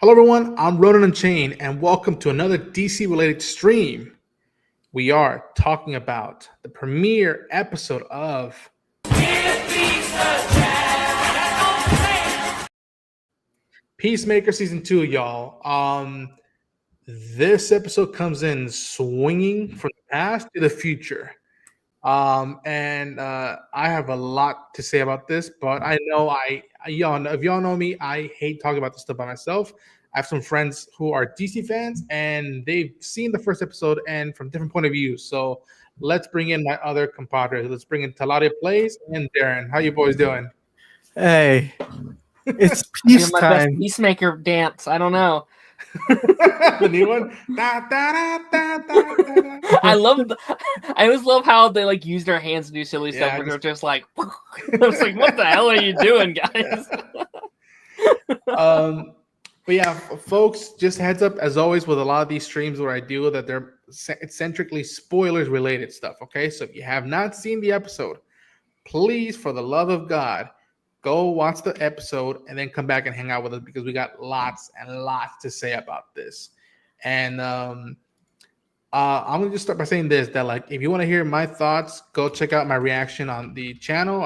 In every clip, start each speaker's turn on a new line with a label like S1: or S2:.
S1: Hello, everyone. I'm Ronan Unchained, and welcome to another DC related stream. We are talking about the premiere episode of Peacemaker Season 2, y'all. This episode comes in swinging from the past to the future. And I have a lot to say about this, but I know y'all, if y'all know me, I hate talking about this stuff by myself. I have some friends who are DC fans, and they've seen the first episode and from different point of views. So let's bring in my other compadres. Let's bring in Taladia Plays and Darren. How you boys doing?
S2: Hey, it's
S3: Doing
S2: peace
S3: my best
S2: time.
S3: Peacemaker dance. I don't know.
S1: The new one. Da, da, da, da, da, da, da.
S3: I always love how they like use their hands to do silly
S1: Yeah,
S3: stuff. Where they're just like, I was like, what the hell are you doing, guys?
S1: But yeah, folks, just heads up, as always, with a lot of these streams where I do that they're eccentrically spoilers related stuff. Okay, so if you have not seen the episode, please, for the love of God, go watch the episode and then come back and hang out with us because we got lots and lots to say about this. And I'm gonna just start by saying this: that like, if you want to hear my thoughts, go check out my reaction on the channel.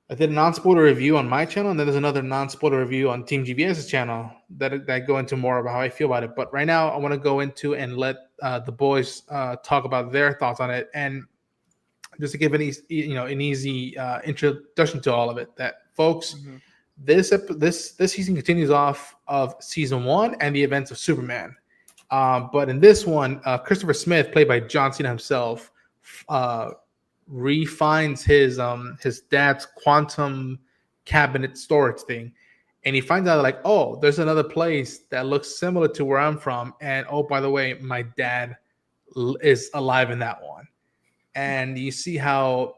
S1: I did a non-spoiler review on my channel, and then there's another non-spoiler review on Team GBS's channel that go into more about how I feel about it. But right now, I want to go into and let the boys talk about their thoughts on it, and just to give an easy introduction to all of it. That folks, this season continues off of season 1 and the events of Superman. But in this one, Christopher Smith, played by John Cena himself, refines his dad's quantum cabinet storage thing, and he finds out like, oh, there's another place that looks similar to where I'm from, and oh, by the way, my dad is alive in that one. And you see how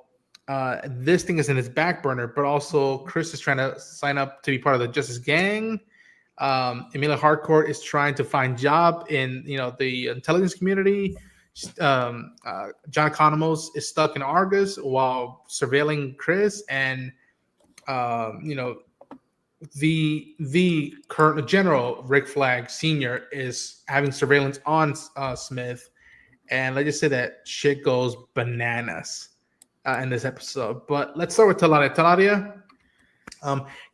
S1: this thing is in his back burner, but also Chris is trying to sign up to be part of the Justice Gang. Emilia Harcourt is trying to find job in the intelligence community. John Economos is stuck in Argus while surveilling Chris, and the current general Rick Flag Sr. is having surveillance on Smith, and let's just say that shit goes bananas in this episode. But let's start with Taladia. Taladia,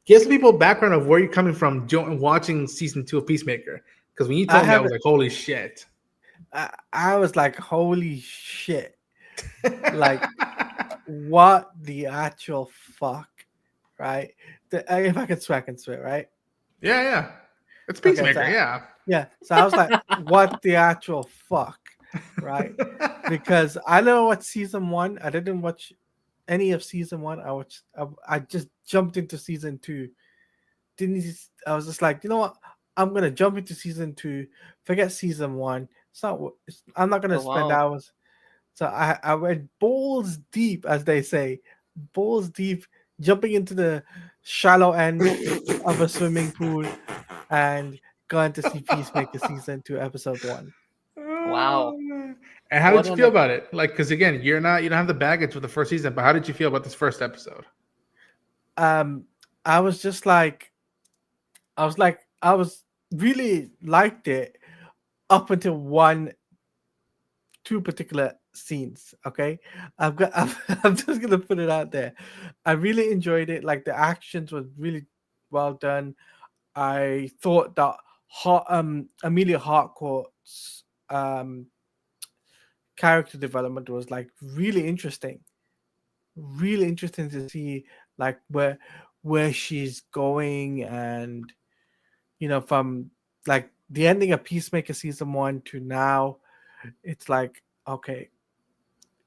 S1: give some people a background of where you're coming from watching season 2 of Peacemaker, because when you told me, I was like, holy shit.
S2: I was like, holy shit. Like, what the actual fuck, right? If I can swear, I can swear, right?
S1: Yeah. It's Peacemaker,
S2: Okay, so,
S1: yeah.
S2: Yeah, so I was like, what the actual fuck, right? Because I don't know what season 1. I didn't watch any of season 1. I just jumped into season 2. I was just like, you know what? I'm gonna jump into season 2. Forget season 1. I'm not gonna spend hours. So I went balls deep, as they say, balls deep, jumping into the shallow end of a swimming pool, and going to see Peacemaker season 2, episode 1.
S3: Wow.
S1: And how did you feel about it? Like, because again, you don't have the baggage with the first season, but how did you feel about this first episode?
S2: I was really liked it up until two particular scenes. Okay, I'm just gonna put it out there. I really enjoyed it. Like, the actions was really well done. I thought that Emilia Harcourt's character development was like really interesting to see, like where she's going, and from like the ending of Peacemaker season 1 to now, it's like, okay,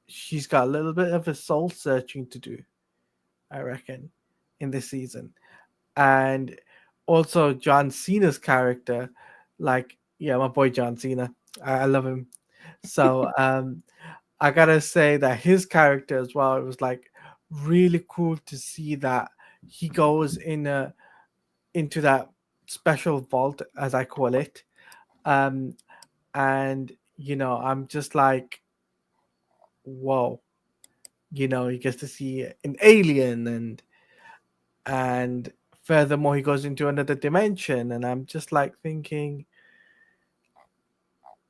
S2: she's got a little bit of a soul searching to do, I reckon, in this season. And also John Cena's character, like, yeah, my boy John Cena, I love him. So I gotta say that his character as well, it was like really cool to see that he goes into that special vault, as I call it, and I'm just like, whoa, he gets to see an alien, and furthermore, he goes into another dimension, and I'm just like thinking,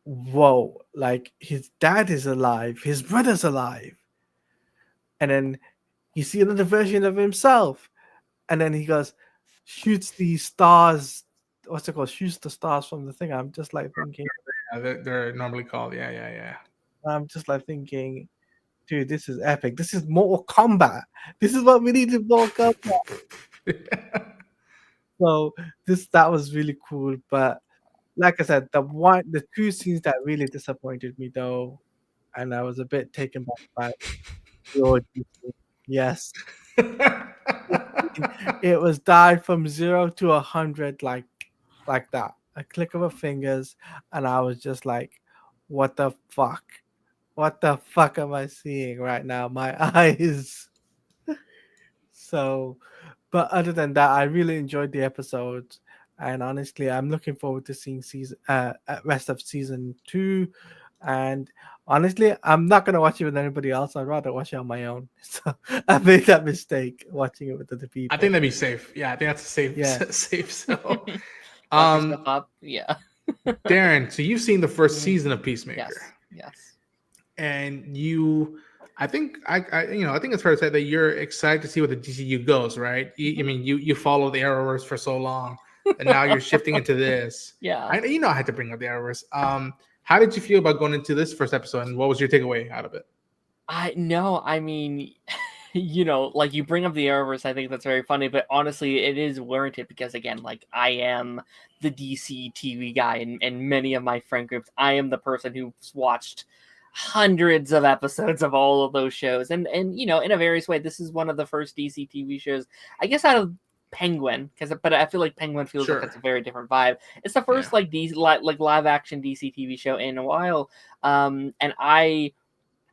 S2: whoa, like his dad is alive, his brother's alive, and then you see another version of himself, and then he goes, shoots the stars. What's it called? Shoots the stars from the thing. I'm just like thinking.
S1: Yeah, they're normally called. Yeah.
S2: I'm just like thinking, dude, this is epic. This is Mortal Kombat. This is what we need in Mortal Kombat. So that was really cool. But like I said, the two scenes that really disappointed me though, and I was a bit taken back by the orgy scene. Yes. It was died from 0 to 100 like that. A click of a fingers, and I was just like, what the fuck? What the fuck am I seeing right now? My eyes. So, but other than that, I really enjoyed the episodes, and honestly, I'm looking forward to seeing rest of season 2. And honestly, I'm not gonna watch it with anybody else. I'd rather watch it on my own. So I made that mistake watching it with other people.
S1: I think that'd be safe. Yeah, I think that's a safe,
S2: Yeah.
S1: safe sell.
S3: Lock yourself up. Yeah.
S1: Darren, so you've seen the first season of Peacemaker.
S3: Yes.
S1: And I think it's fair to say that you're excited to see where the DCU goes, right? I mean, you followed the Arrowverse for so long, and now you're shifting into this.
S3: Yeah.
S1: I had to bring up the Arrowverse. How did you feel about going into this first episode, and what was your takeaway out of it?
S3: I mean, like you bring up the Arrowverse, I think that's very funny, but honestly, it is warranted because again, like I am the DC TV guy in many of my friend groups. I am the person who's watched hundreds of episodes of all of those shows, and in a various way, this is one of the first DC TV shows, I guess, out of Penguin, but I feel like Penguin feels like it's a very different vibe. It's the first like live action DC TV show in a while, and I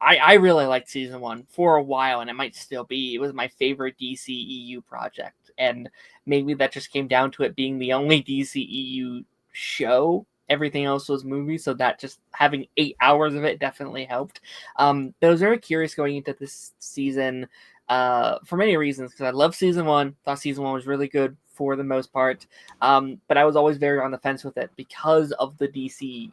S3: really liked season 1 for a while, and it might still be. It was my favorite DCEU project, and maybe that just came down to it being the only DCEU show. Everything else was movies, so that just having 8 hours of it definitely helped. But I was very curious going into this season for many reasons, because I love season 1. Thought season 1 was really good for the most part, but I was always very on the fence with it because of the DC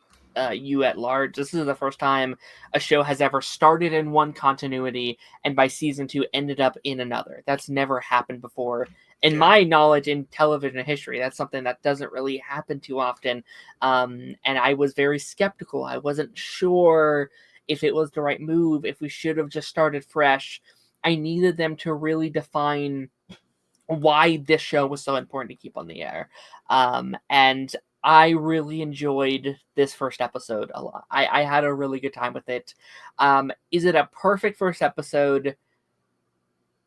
S3: you at large. This is the first time a show has ever started in one continuity and by season 2 ended up in another. That's never happened before. In my knowledge in television history, that's something that doesn't really happen too often. And I was very skeptical. I wasn't sure if it was the right move, if we should have just started fresh. I needed them to really define why this show was so important to keep on the air. And I really enjoyed this first episode a lot. I had a really good time with it. Is it a perfect first episode?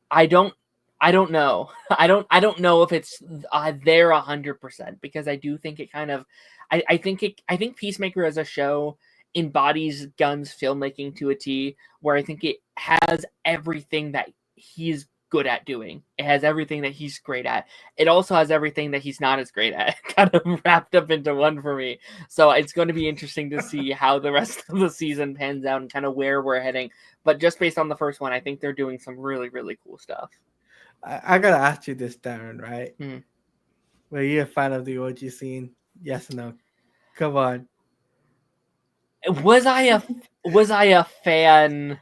S3: I don't know. I don't know if it's there 100%, because I do think it kind of, I think Peacemaker as a show embodies Gunn's filmmaking to a T, where I think it has everything that he's good at doing. It has everything that he's great at. It also has everything that he's not as great at, kind of wrapped up into one for me. So it's going to be interesting to see how the rest of the season pans out and kind of where we're heading. But just based on the first one, I think they're doing some really, really cool stuff.
S2: I gotta ask you this, Darren, right?
S3: Mm.
S2: Were you a fan of the orgy scene? Yes or no? Come on.
S3: Was I a fan?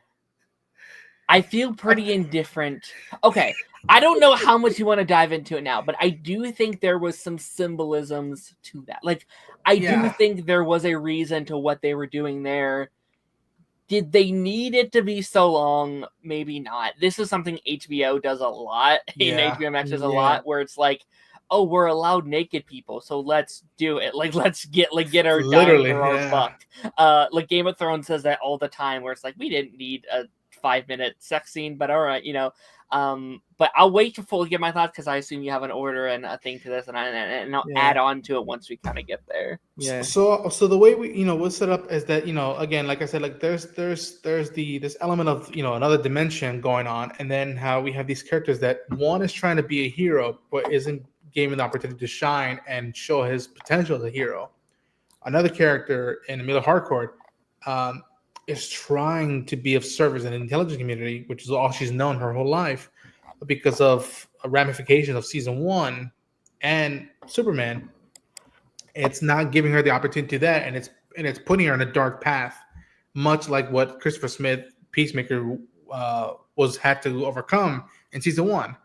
S3: I feel pretty indifferent. Okay, I don't know how much you want to dive into it now, but I do think there was some symbolisms to that. Like, I do think there was a reason to what they were doing there. Did they need it to be so long? Maybe not. This is something HBO does a lot. HBO Max does a lot, where it's like, oh, we're allowed naked people, so let's do it. Like, let's get our
S1: literally
S3: dime for our buck. Like Game of Thrones says that all the time, where it's like, we didn't need a 5-minute sex scene, but all right, but I'll wait to fully get my thoughts, because I assume you have an order and a thing to this, and I'll add on to it once we kind of get there.
S2: Yeah.
S1: So the way we'll set up is that, again, like I said, like there's this element of, another dimension going on, and then how we have these characters that one is trying to be a hero but isn't given the opportunity to shine and show his potential as a hero. Another character in Amelia Harcourt is trying to be of service in the intelligence community, which is all she's known her whole life, because of a ramification of season 1. and Superman, it's not giving her the opportunity to do that, and it's putting her on a dark path, much like what Christopher Smith Peacemaker was had to overcome in season 1.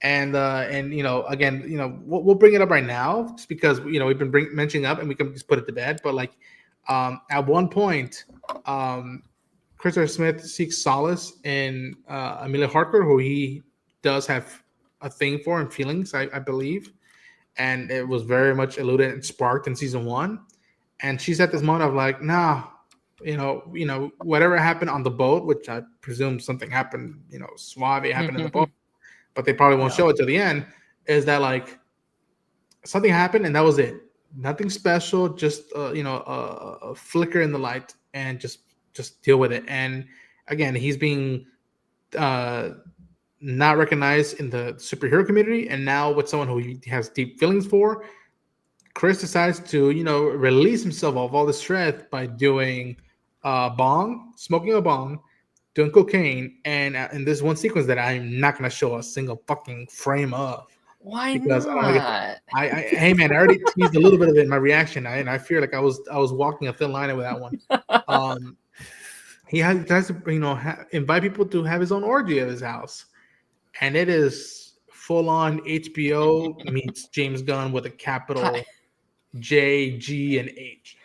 S1: And again, we'll bring it up right now just because we've been mentioning up, and we can just put it to bed. But like at one point, Christopher Smith seeks solace in Amelia Harker, who he does have a thing for and feelings, I believe, and it was very much alluded and sparked in season 1. And she's at this moment of like, nah, whatever happened on the boat, which I presume something happened, suave happened in the boat, but they probably won't show it to the end, is that like something happened and that was it. Nothing special, just a flicker in the light, and just deal with it. And again, he's being not recognized in the superhero community, and now with someone who he has deep feelings for, Chris decides to release himself of all the stress by doing smoking a bong, doing cocaine, and in this one sequence that I'm not going to show a single fucking frame of.
S3: Why
S1: because
S3: not?
S1: Hey man, I already teased a little bit of it in my reaction, and I feel like I was walking a thin line with that one. He tries to invite people to have his own orgy at his house, and it is full on HBO meets James Gunn with a capital J, G, and H.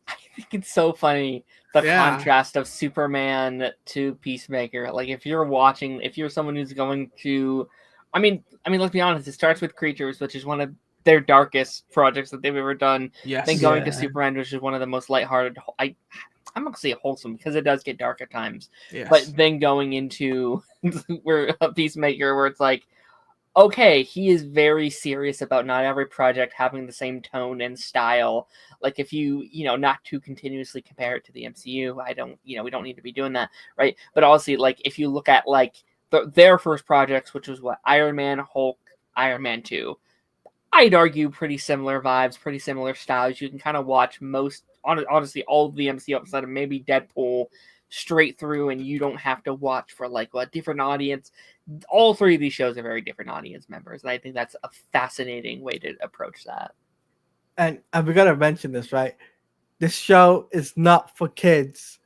S3: I think it's so funny the contrast of Superman to Peacemaker. Like if you're someone who's going to, I mean, let's be honest. It starts with Creatures, which is one of their darkest projects that they've ever done.
S1: Yes.
S3: Then going to Superman, which is one of the most lighthearted. I'm not gonna say wholesome because it does get dark at times.
S1: Yes.
S3: But then going into where a Peacemaker, where it's like, okay, he is very serious about not every project having the same tone and style. Like if you not to continuously compare it to the MCU, we don't need to be doing that, right? But obviously, like if you look at like their first projects, which was what, Iron Man, Hulk, Iron Man 2, I'd argue pretty similar vibes, pretty similar styles. You can kind of watch honestly all of the MCU outside of maybe Deadpool straight through, and you don't have to watch for like a different audience. All three of these shows are very different audience members, and I think that's a fascinating way to approach that.
S2: And we gotta mention this, right? This show is not for kids.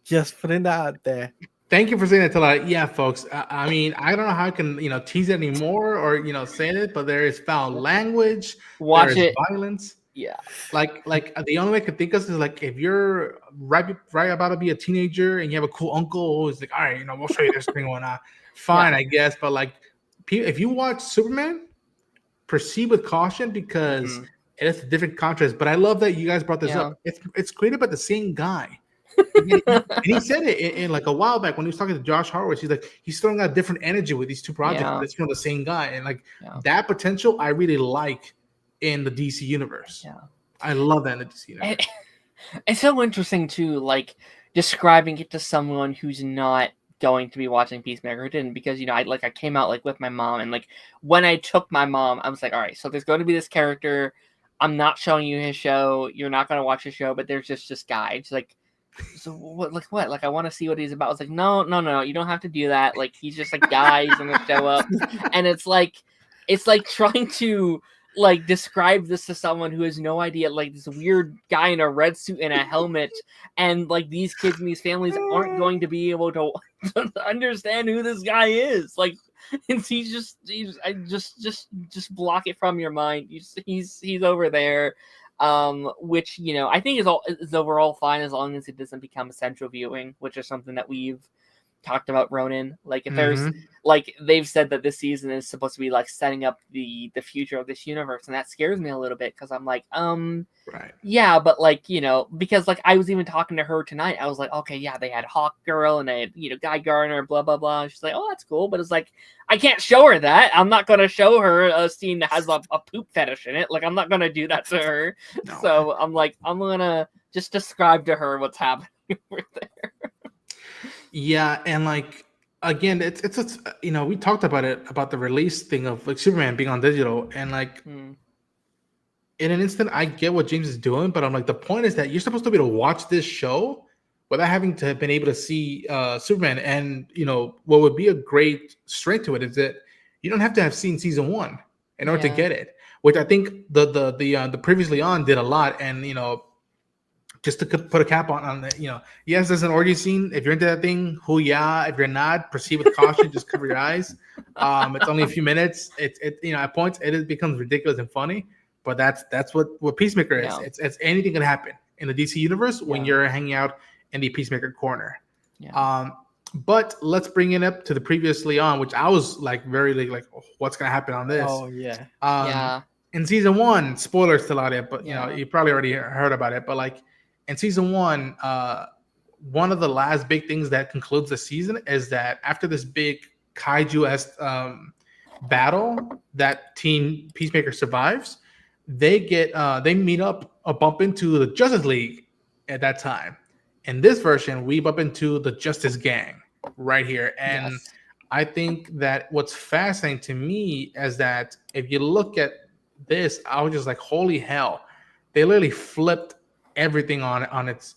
S2: Just putting that out there.
S1: Thank you for saying that. Yeah, folks. I mean, I don't know how I can tease it anymore or say it, but there is foul language.
S3: Watch
S1: there is
S3: it.
S1: Violence.
S3: Yeah.
S1: Like the only way I could think of is like if you're right about to be a teenager and you have a cool uncle who's like, all right, we'll show you this thing or not. Fine, I guess. But like, if you watch Superman, proceed with caution because it is a different contrast. But I love that you guys brought this up. It's created by the same guy. And he said it in like a while back when he was talking to Josh Horowitz. He's like, he's throwing out different energy with these two projects. But it's from the same guy, and like that potential, I really like in the DC universe. Yeah, I love that in the DC universe.
S3: It's so interesting too, like describing it to someone who's not going to be watching Peacemaker, who didn't, because I came out like with my mom, and like when I took my mom, I was like, all right, so there's going to be this character. I'm not showing you his show. You're not going to watch his show, but there's just this guy. It's like, so what? Like I want to see what he's about. It's like, no, you don't have to do that. Like he's just a guy. He's gonna show up, and it's like trying to like describe this to someone who has no idea. Like this weird guy in a red suit and a helmet, and like these kids and these families aren't going to be able to understand who this guy is. Like, and he's just block it from your mind. He's over there. Which I think is overall fine as long as it doesn't become essential viewing, which is something that we've talked about, Ronan. Like if there's like they've said that this season is supposed to be like setting up the future of this universe, and that scares me a little bit because I'm like yeah, but like because like I was even talking to her tonight, I was like, okay, yeah, they had Hawk Girl and they had Guy Gardner, blah blah blah. She's like, oh, that's cool, but it's like I can't show her that. I'm not gonna show her a scene that has a poop fetish in it. Like I'm not gonna do that to her. No. So I'm like, I'm gonna just describe to her what's happening over there.
S1: Yeah, and like again, it's we talked about it, about the release thing of like Superman being on digital, and like in an instant I get what James is doing, but I'm like, the point is that you're supposed to be able to watch this show without having to have been able to see Superman. And what would be a great strength to it is that you don't have to have seen season 1 in order to get it. which I think the previously on did a lot. And just to put a cap on it, yes, there's an orgy scene. If you're into that thing, yeah. If you're not, proceed with caution. Just cover your eyes. It's only a few minutes. At points it becomes ridiculous and funny, but that's what Peacemaker is.
S3: Yeah.
S1: It's anything can happen in the DC universe when
S3: Yeah.
S1: you're hanging out in the Peacemaker corner.
S3: Yeah.
S1: But let's bring it up to the previously on, which I was like very like what's gonna happen on this?
S2: Oh yeah.
S3: Yeah.
S1: In season 1, spoilers still out there, but
S3: Yeah.
S1: you probably already heard about it. But like in season 1, one of the last big things that concludes the season is that after this big kaiju-esque battle that Team Peacemaker survives, they bump into the Justice League at that time. In this version, we bump into the Justice Gang right here. And
S3: Yes.
S1: I think that what's fascinating to me is that if you look at this, I was just like, holy hell, they literally flipped everything on its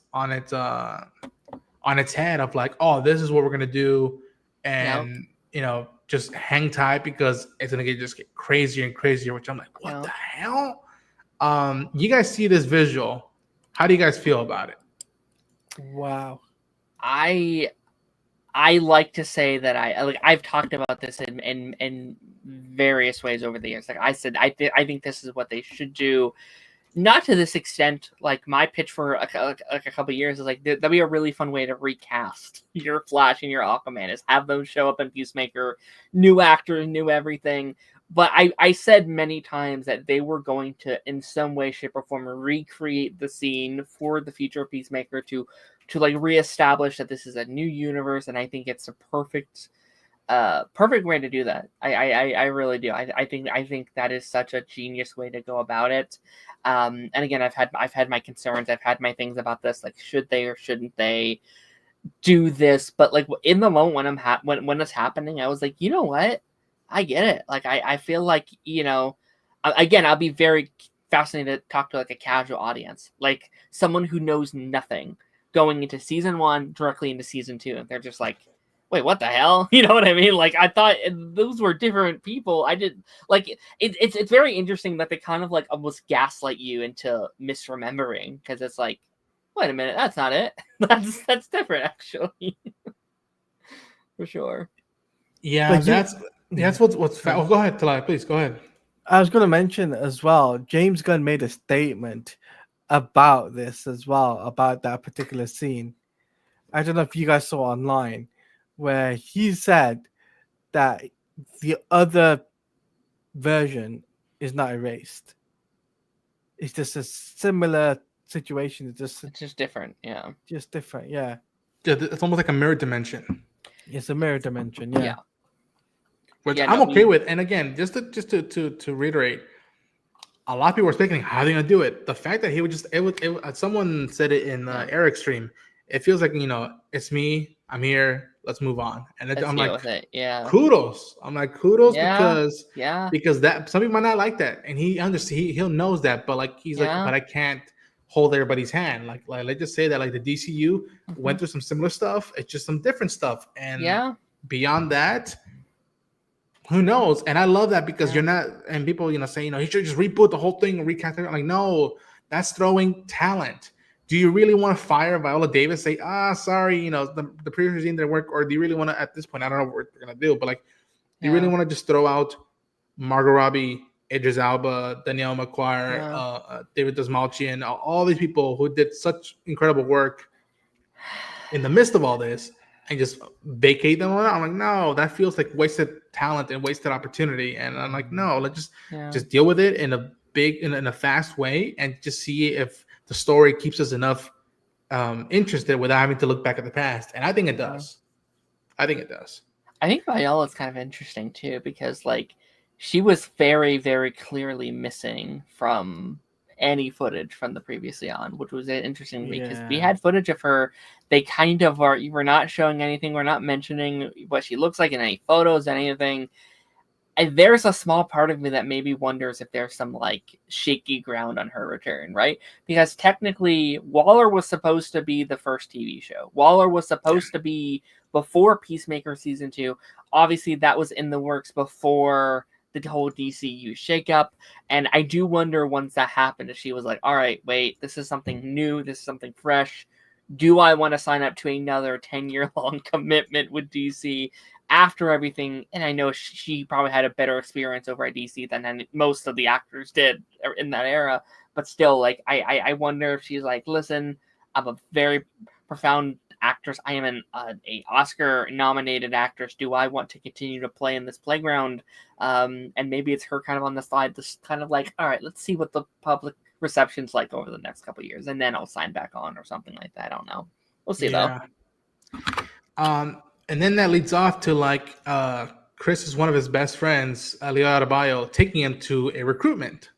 S1: head of like, oh, this is what we're gonna do, and just hang tight because it's gonna just get crazier and crazier, which I'm like, what the hell? You guys see this visual, how do you guys feel about it?
S2: Wow.
S3: I like to say that I've talked about this in various ways over the years. Like I said, I think this is what they should do. Not to this extent. Like my pitch for a couple of years is like that'd be a really fun way to recast your Flash and your Aquaman, is have them show up in Peacemaker, new actors, new everything. But I said many times that they were going to, in some way, shape, or form, recreate the scene for the future of Peacemaker to like reestablish that this is a new universe, and I think it's a perfect way to do that. I really do. I think that is such a genius way to go about it. And again, I've had my concerns. I've had my things about this. Like, should they or shouldn't they do this? But like in the moment when it's happening, I was like, you know what? I get it. Like I feel like again, I'll be very fascinated to talk to like a casual audience, like someone who knows nothing going into season 1 directly into season 2, and they're just like, wait, what the hell? You know what I mean? Like, I thought those were different people. I did like it's very interesting that they kind of like almost gaslight you into misremembering, because it's like, wait a minute, that's not it. That's different actually. For sure.
S1: Yeah, that's what's go ahead, Talai, please go ahead.
S2: I was going to mention as well, James Gunn made a statement about this as well, about that particular scene. I don't know if you guys saw online, where he said that the other version is not erased. It's just a similar situation. It's
S3: just different. Yeah.
S2: Just different. Yeah.
S1: It's almost like a mirror dimension.
S2: It's a mirror dimension. Yeah.
S1: Which I'm okay with. And again, just to reiterate, a lot of people were speculating how they're gonna do it. The fact that he would just someone said it in Eric's stream. It feels like, it's me. I'm here. Let's move on. And I'm like, kudos. I'm like, kudos because that some people might not like that, and he he'll knows that, but like he's like, but I can't hold everybody's hand. Like let's just say that like the DCU went through some similar stuff. It's just some different stuff, and beyond that, who knows? And I love that because you're not, and people say he should just reboot the whole thing and recast it. I'm like, no, that's throwing talent. Do you really want to fire Viola Davis? Say, sorry, the previous regime didn't work, or do you really want to, at this point, I don't know what they're gonna do, but like, do you really want to just throw out Margot Robbie, Idris Elba, Danielle McQuire, David Dastmalchian, all these people who did such incredible work in the midst of all this, and just vacate them? I'm like, no, that feels like wasted talent and wasted opportunity. And I'm like, no, let's just deal with it in a fast way, and just see if the story keeps us enough interested without having to look back at the past. And I think it does. I think
S3: Viola's kind of interesting too, because like she was very, very clearly missing from any footage from the previously on, which was interesting because we had footage of her. They kind of we're not showing anything. We're not mentioning what she looks like in any photos, anything. And there's a small part of me that maybe wonders if there's some like shaky ground on her return, right? Because technically Waller was supposed to be the first TV show. Waller was supposed to be before Peacemaker season 2. Obviously that was in the works before the whole DCU shakeup. And I do wonder once that happened, if she was like, all right, wait, this is something new, this is something fresh. Do I want to sign up to another 10-year-long commitment with DC after everything? And I know she probably had a better experience over at DC than most of the actors did in that era. But still, like, I wonder if she's like, listen, I'm a very profound actress. I am a Oscar-nominated actress. Do I want to continue to play in this playground? And maybe it's her kind of on the side, just kind of like, all right, let's see what the public reception's like over the next couple of years, and then I'll sign back on or something like that. I don't know. We'll see though.
S1: And then that leads off to like Chris is one of his best friends, Leo Adebayo, taking him to a recruitment.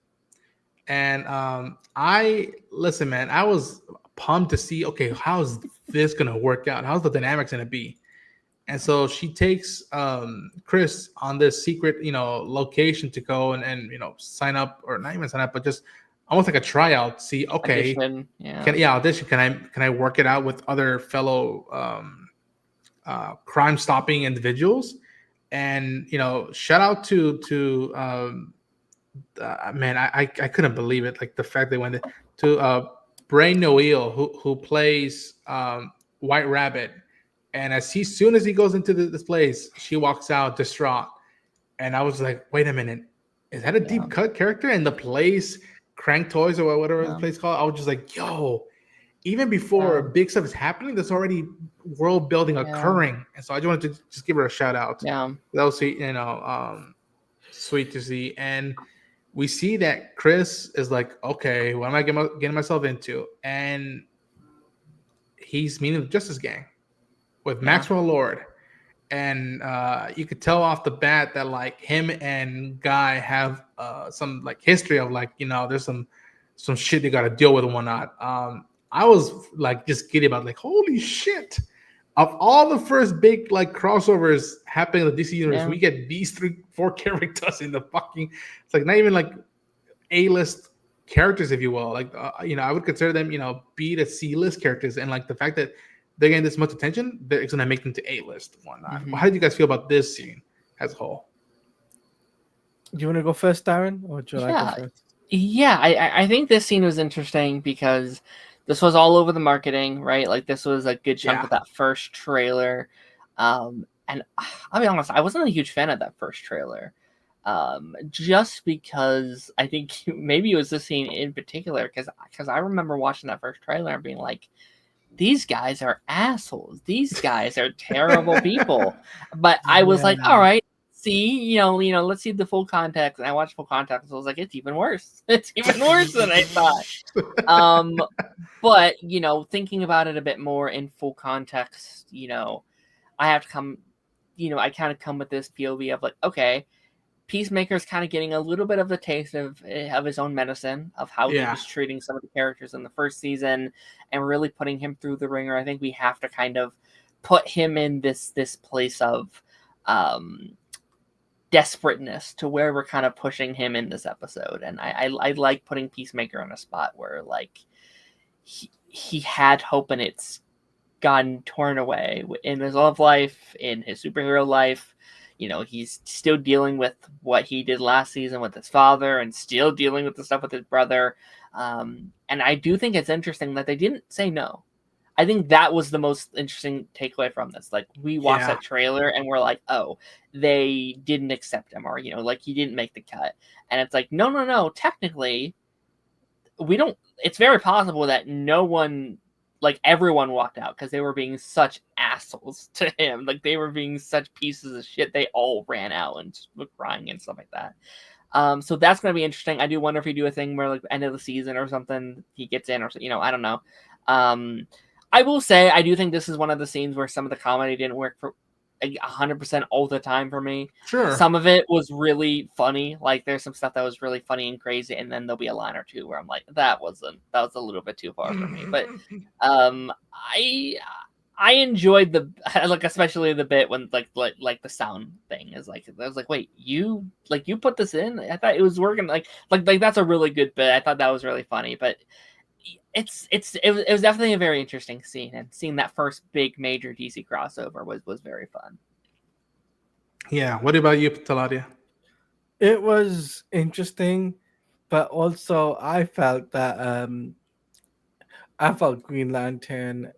S1: And I was pumped to see, okay, how's this gonna work out? How's the dynamics gonna be? And so she takes Chris on this secret, location to go and sign up, or not even sign up, but just almost like a tryout. See, okay,
S3: audition, yeah.
S1: Audition. Can I work it out with other fellow crime stopping individuals? And shout out to man, I couldn't believe it. Like the fact they went to Brain Noel, who plays White Rabbit, and soon as he goes into this place, she walks out distraught, and I was like, wait a minute, is that a deep cut character? And the place, Crank Toys or whatever the place called, I was just like, yo, even before big stuff is happening, there's already world building occurring. And so I just wanted to just give her a shout out.
S3: Yeah,
S1: that was sweet to see. And we see that Chris is like, okay, what am I getting myself into? And he's meeting the Justice Gang with Maxwell Lord. And you could tell off the bat that like him and Guy have some like history of like, there's some shit they got to deal with and whatnot. I was like just giddy about like, holy shit. Of all the first big like crossovers happening in the DC universe, we get these 3-4 characters in the fucking, it's like not even like A-list characters, if you will. Like, I would consider them, B to C-list characters. And like the fact that they're getting this much attention, it's going to make them to A-list and whatnot. Mm-hmm. How did you guys feel about this scene as a whole?
S2: Do you want to go first, Darren? Or would you like to go first?
S3: Yeah, I think this scene was interesting because this was all over the marketing, right? Like this was a good chunk of that first trailer. And I'll be honest, I wasn't a huge fan of that first trailer. Just because I think maybe it was this scene in particular, because I remember watching that first trailer and being like, these guys are assholes. These guys are terrible people. But I was like, all right, see, let's see the full context. And I watched full context. So I was like, it's even worse. It's even worse than I thought. But, thinking about it a bit more in full context, I have to come, I kind of come with this POV of like, okay, Peacemaker's kind of getting a little bit of a taste of his own medicine, of how he was treating some of the characters in the first season and really putting him through the ringer. I think we have to kind of put him in this place of desperateness to where we're kind of pushing him in this episode. And I like putting Peacemaker in a spot where like he had hope and it's gotten torn away in his love life, in his superhero life. He's still dealing with what he did last season with his father and still dealing with the stuff with his brother. And I do think it's interesting that they didn't say no. I think that was the most interesting takeaway from this. Like we watched that trailer and we're like, oh, they didn't accept him, or, like he didn't make the cut. And it's like, no. Technically, it's very possible that no one, like everyone walked out because they were being such assholes to him. Like they were being such pieces of shit. They all ran out and were crying and stuff like that. So that's going to be interesting. I do wonder if he do a thing where like end of the season or something, he gets in or, I don't know. I will say, I do think this is one of the scenes where some of the comedy didn't work for 100% all the time for me. Sure. Some of it was really funny. Like there's some stuff that was really funny and crazy. And then there'll be a line or two where I'm like, that was a little bit too far for me. But I enjoyed especially the bit when like the sound thing is like, I was like, wait, you put this in? I thought it was working. Like that's a really good bit. I thought that was really funny, but it was definitely a very interesting scene, and seeing that first big major DC crossover was very fun.
S1: Yeah. What about you, Taladia?
S2: It was interesting, but also I felt Green Lantern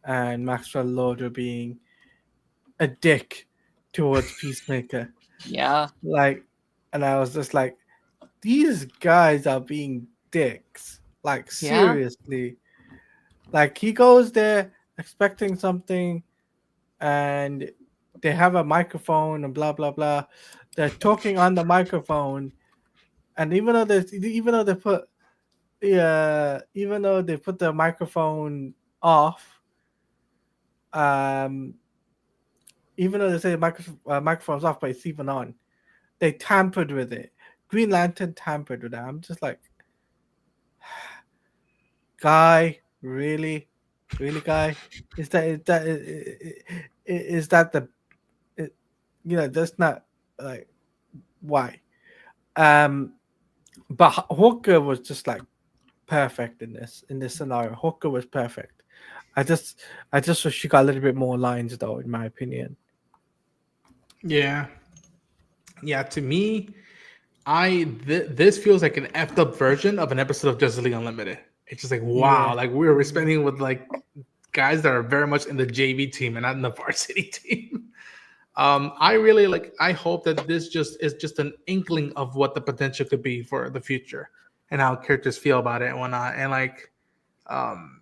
S2: and Maxwell Lord were being a dick towards Peacemaker.
S3: Yeah.
S2: Like, and I was just like, these guys are being dicks. Like,
S3: Yeah.
S2: seriously. Like, he goes there expecting something, and they have a microphone and blah blah blah. They're talking on the microphone, and even though they put the microphone off, um, even though they say microphone's off, but it's even on, they tampered with it. Green Lantern tampered with it. I'm just like, guy, really, guy, is that the, it, that's not like why. But Hooker was just like perfect in this scenario. Hooker was perfect. I just wish she got a little bit more lines though, in my opinion.
S1: Yeah, yeah. To me, this feels like an effed up version of an episode of Justice League Unlimited. It's just like wow,
S2: Yeah.
S1: like we're spending with like guys that are very much in the JV team and not in the varsity team. I really like. I hope that this just is just an inkling of what the potential could be for the future and how characters feel about it and whatnot. And like, um,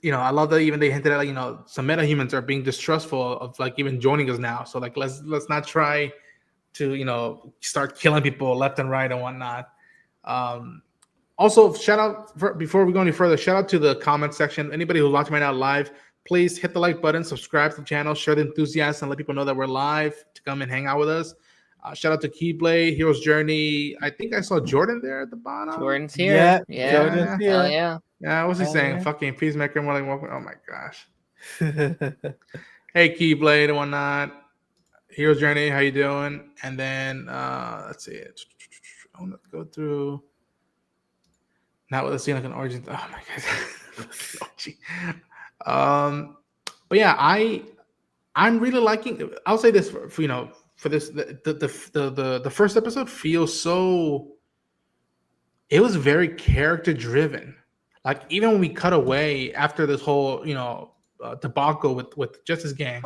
S1: I love that even they hinted at like, some metahumans are being distrustful of like even joining us now. So like, let's not try to start killing people left and right and whatnot. Um, Also, shout out before we go any further. Shout out to the comment section. Anybody who's watching right now live, please hit the like button, subscribe to the channel, share the enthusiasm, and let people know that we're live to come and hang out with us. Shout out to Keyblade, Hero's Journey. I think I saw Jordan there at the bottom.
S3: Jordan's here.
S2: Yeah,
S3: Yeah.
S2: Jordan's
S3: Hell
S2: here.
S3: yeah.
S1: Yeah, what's he
S2: Hell
S1: saying?
S2: yeah.
S1: Fucking Peacemaker. More like, oh my gosh. Hey, Keyblade and whatnot. Hero's Journey, how you doing? And then let's see. I want to go through. Not with a scene like an origin. Oh my god. But yeah, I'm really liking. I'll say this for this the first episode feels so. It was very character driven. Like even when we cut away after this whole debacle with Justice Gang,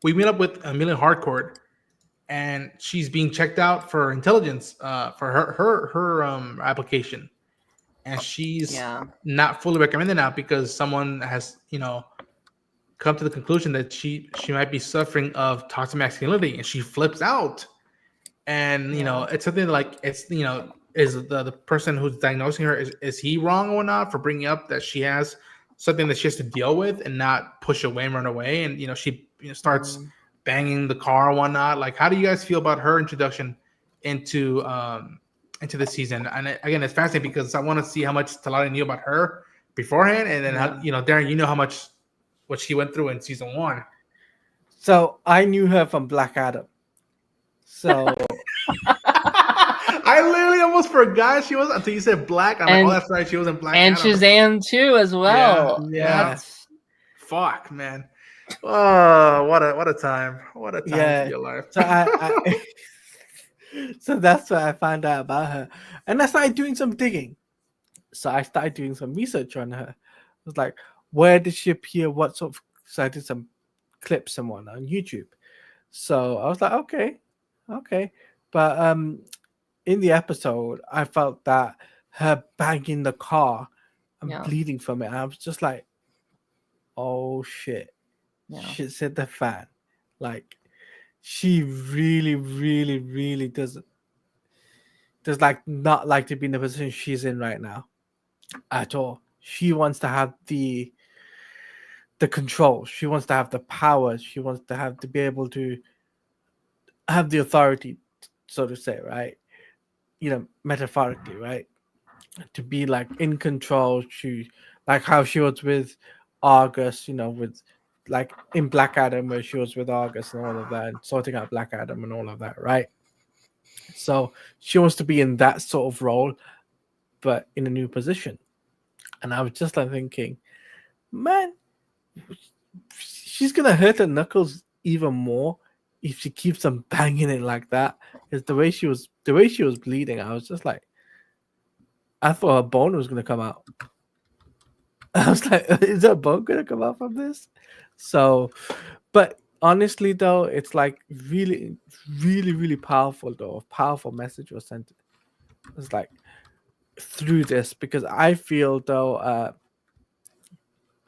S1: we meet up with Amelia Harcourt, and she's being checked out for intelligence for her application, and she's not fully recommended now because someone has come to the conclusion that she might be suffering of toxic masculinity, and she flips out. And it's something like it's is the person who's diagnosing her, is he wrong or not for bringing up that she has something that she has to deal with and not push away and run away, and she starts banging the car and whatnot. Like, how do you guys feel about her introduction into the season? And again, it's fascinating because I want to see how much Talali knew about her beforehand, and then Darren, how much what she went through in season 1.
S2: So I knew her from Black Adam. So
S1: I literally almost forgot she was until you said Black. I'm like, oh, that's right, she was in Black
S3: and
S1: Adam.
S3: Shazam too as well.
S2: Yeah.
S1: Fuck, man. Oh, what a time! What a time for your life.
S2: So so that's what I found out about her, and I started doing some digging. So I started doing some research on her. I was like, where did she appear? What sort of? So I did some clips and one on YouTube. So I was like, okay, but in the episode, I felt that her banging the car and bleeding from it. I was just like, oh shit. Shit's hit the fan. Like, she really, really, really does like not like to be in the position she's in right now at all. She wants to have the control. She wants to have the power. She wants to be able to have the authority, so to say, right? Metaphorically, right? To be like in control. She, like how she was with August, with like in Black Adam, where she was with August and all of that, and sorting out Black Adam and all of that, right? So she wants to be in that sort of role, but in a new position. And I was just like thinking, man, she's gonna hurt her knuckles even more if she keeps on banging it like that. is the way she was bleeding. I was just like, I thought her bone was gonna come out. I was like, is her bone gonna come out from this? So, but honestly though, it's like really, really, really powerful though. A powerful message was sent. It's like through this because I feel though.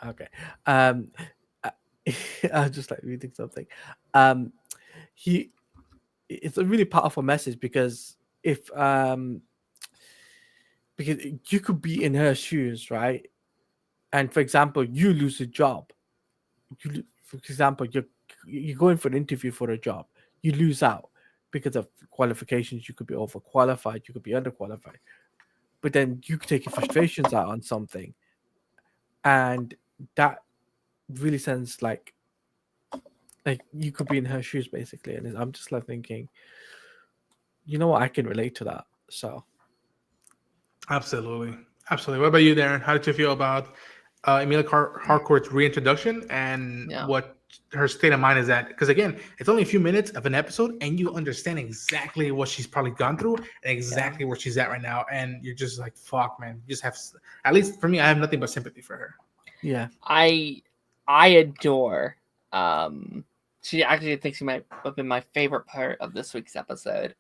S2: Okay. Um, I, I was just like reading something. Um, he it's a really powerful message because because you could be in her shoes, right? And for example, you lose a job. For example, you're going for an interview for a job. You lose out because of qualifications. You could be overqualified. You could be underqualified. But then you could take your frustrations out on something, and that really sends like you could be in her shoes basically. And I'm just like thinking, you know what, I can relate to that. So
S1: Absolutely. Absolutely. What about you, Darren? How did you feel about Emilia Harcourt's reintroduction and
S3: Yeah.
S1: what her state of mind is at? Because again, it's only a few minutes of an episode, and you understand exactly what she's probably gone through and exactly where she's at right now, and you're just like, "Fuck, man!" You just have, at least for me, I have nothing but sympathy for her.
S2: yeah,
S3: I adore. She actually thinks she might have been my favorite part of this week's episode.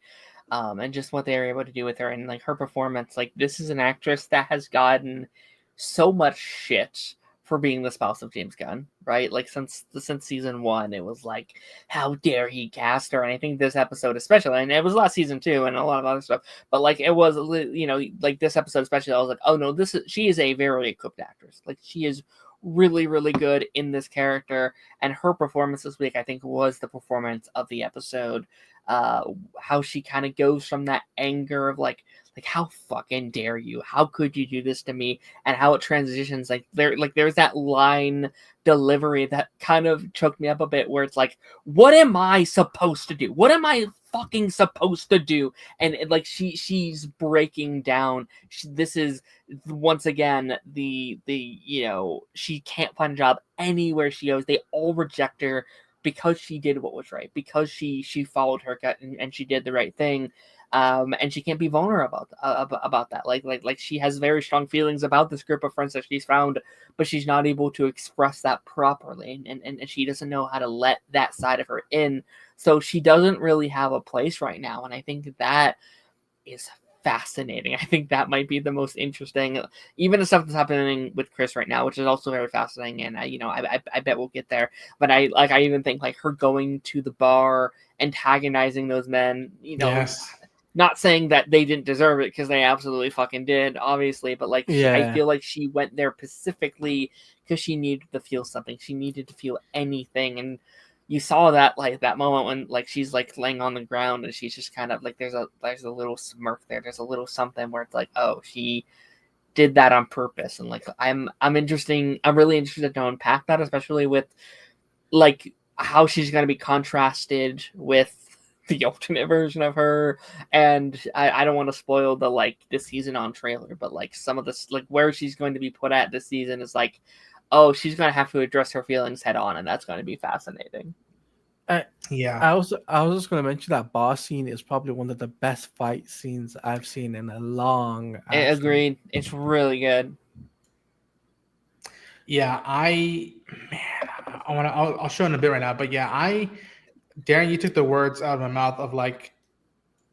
S3: And just what they were able to do with her and like her performance. Like this is an actress that has gotten so much shit for being the spouse of James Gunn, right? Like since season 1, it was like, how dare he cast her? And I think this episode especially, and it was last season too, and a lot of other stuff. But like it was, you know, like this episode especially, I was like, oh no, she is a very equipped actress. Like she is really, really good in this character, and her performance this week, I think, was the performance of the episode. How she kind of goes from that anger of like how fucking dare you, how could you do this to me, and how it transitions there's that line delivery that kind of choked me up a bit where it's like, what am I supposed to do, what am I fucking supposed to do? And like she's breaking down. This is once again the you know, she can't find a job anywhere she goes. They all reject her because she did what was right, because she followed her gut and she did the right thing, and she can't be vulnerable about that. Like she has very strong feelings about this group of friends that she's found, but she's not able to express that properly, and she doesn't know how to let that side of her in. So she doesn't really have a place right now, and I think that is fascinating. I think that might be the most interesting, even the stuff that's happening with Chris right now, which is also very fascinating. And I bet we'll get there. But I even think like her going to the bar, antagonizing those men, you know,
S1: Yes.
S3: not saying that they didn't deserve it, because they absolutely fucking did, obviously. But like, I feel like she went there specifically because she needed to feel something. She needed to feel anything. And you saw that like that moment when like she's like laying on the ground and she's just kind of like there's a little smirk there. There's a little something where it's like, oh, she did that on purpose. And like I'm really interested to unpack that, especially with like how she's going to be contrasted with the alternate version of her. And I don't want to spoil the like this season on trailer, but like some of this, like where she's going to be put at this season is like, oh, she's going to have to address her feelings head on, and that's going to be fascinating.
S1: Yeah.
S2: I was just going to mention that bar scene is probably one of the best fight scenes I've seen in a long.
S3: Agreed. It's really good.
S1: Yeah, I'll show in a bit right now, but yeah, Darren, you took the words out of my mouth of like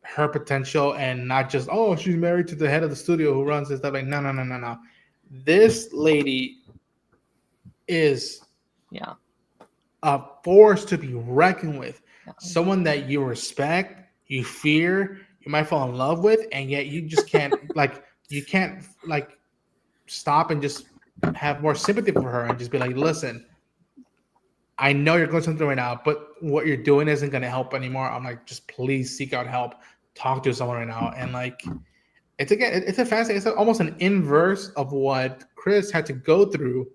S1: her potential, and not just, oh, she's married to the head of the studio who runs this stuff. Like, no. This lady is a force to be reckoned with. Someone that you respect, you fear, you might fall in love with, and yet you just can't you can't stop and just have more sympathy for her and just be like, listen, I know you're going something right now, but what you're doing isn't going to help anymore. I'm like, just please seek out help, talk to someone right now. And like, it's almost an inverse of what Chris had to go through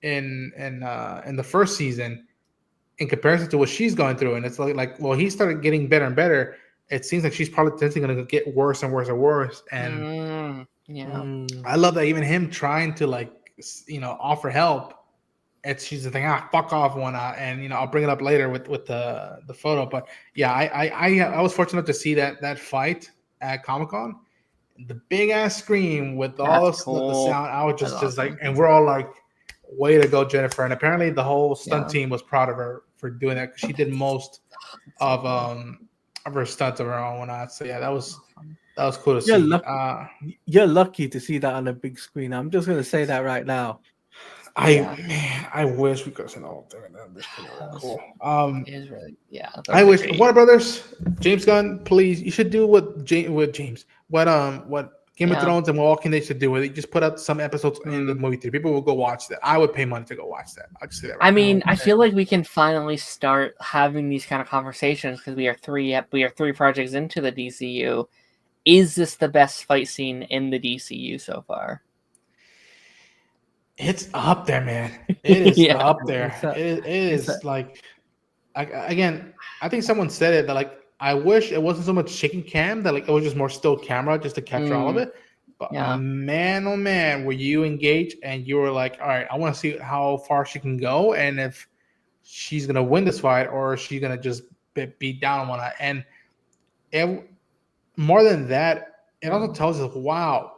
S1: in the first season in comparison to what she's going through. And it's like, well, he started getting better and better. It seems like she's probably potentially going to get worse and worse and worse. And I love that even him trying to offer help she's the thing, fuck off, one, and I'll bring it up later with the photo. But yeah, I was fortunate to see that fight at Comic-Con, the big ass screen with all
S3: That's
S1: the
S3: cool.
S1: sound. I was
S3: That's
S1: just like,
S3: awesome.
S1: and we're all like, way to go, Jennifer. And apparently the whole stunt
S3: Yeah.
S1: team was proud of her for doing that, because she did most of her stunts of her own, whatnot. So yeah, that was cool to
S2: You're
S1: see.
S2: lucky. You're lucky to see that on a big screen. I'm just gonna say that right now.
S1: I wish we could have seen the whole thing. That'd be pretty cool.
S3: It is really, yeah.
S1: I wish Warner Brothers, James Gunn, please, you should do what James, what Game of Thrones and Walking Dead should do with it. Just put out some episodes in the movie theater. People will go watch that. I would pay money to go watch that. I'll just say that. Right
S3: I mean, I feel like we can finally start having these kind of conversations because we are three projects into the DCU. Is this the best fight scene in the DCU so far?
S1: It's up there, man. It is up there. It is like, again, I think someone said it that like, I wish it wasn't so much shaking cam, that like it was just more still camera just to capture all of it. But man, oh man, were you engaged and you were like, all right, I want to see how far she can go and if she's gonna win this fight or she's gonna just beat down on one. And more than that, it also tells us, wow,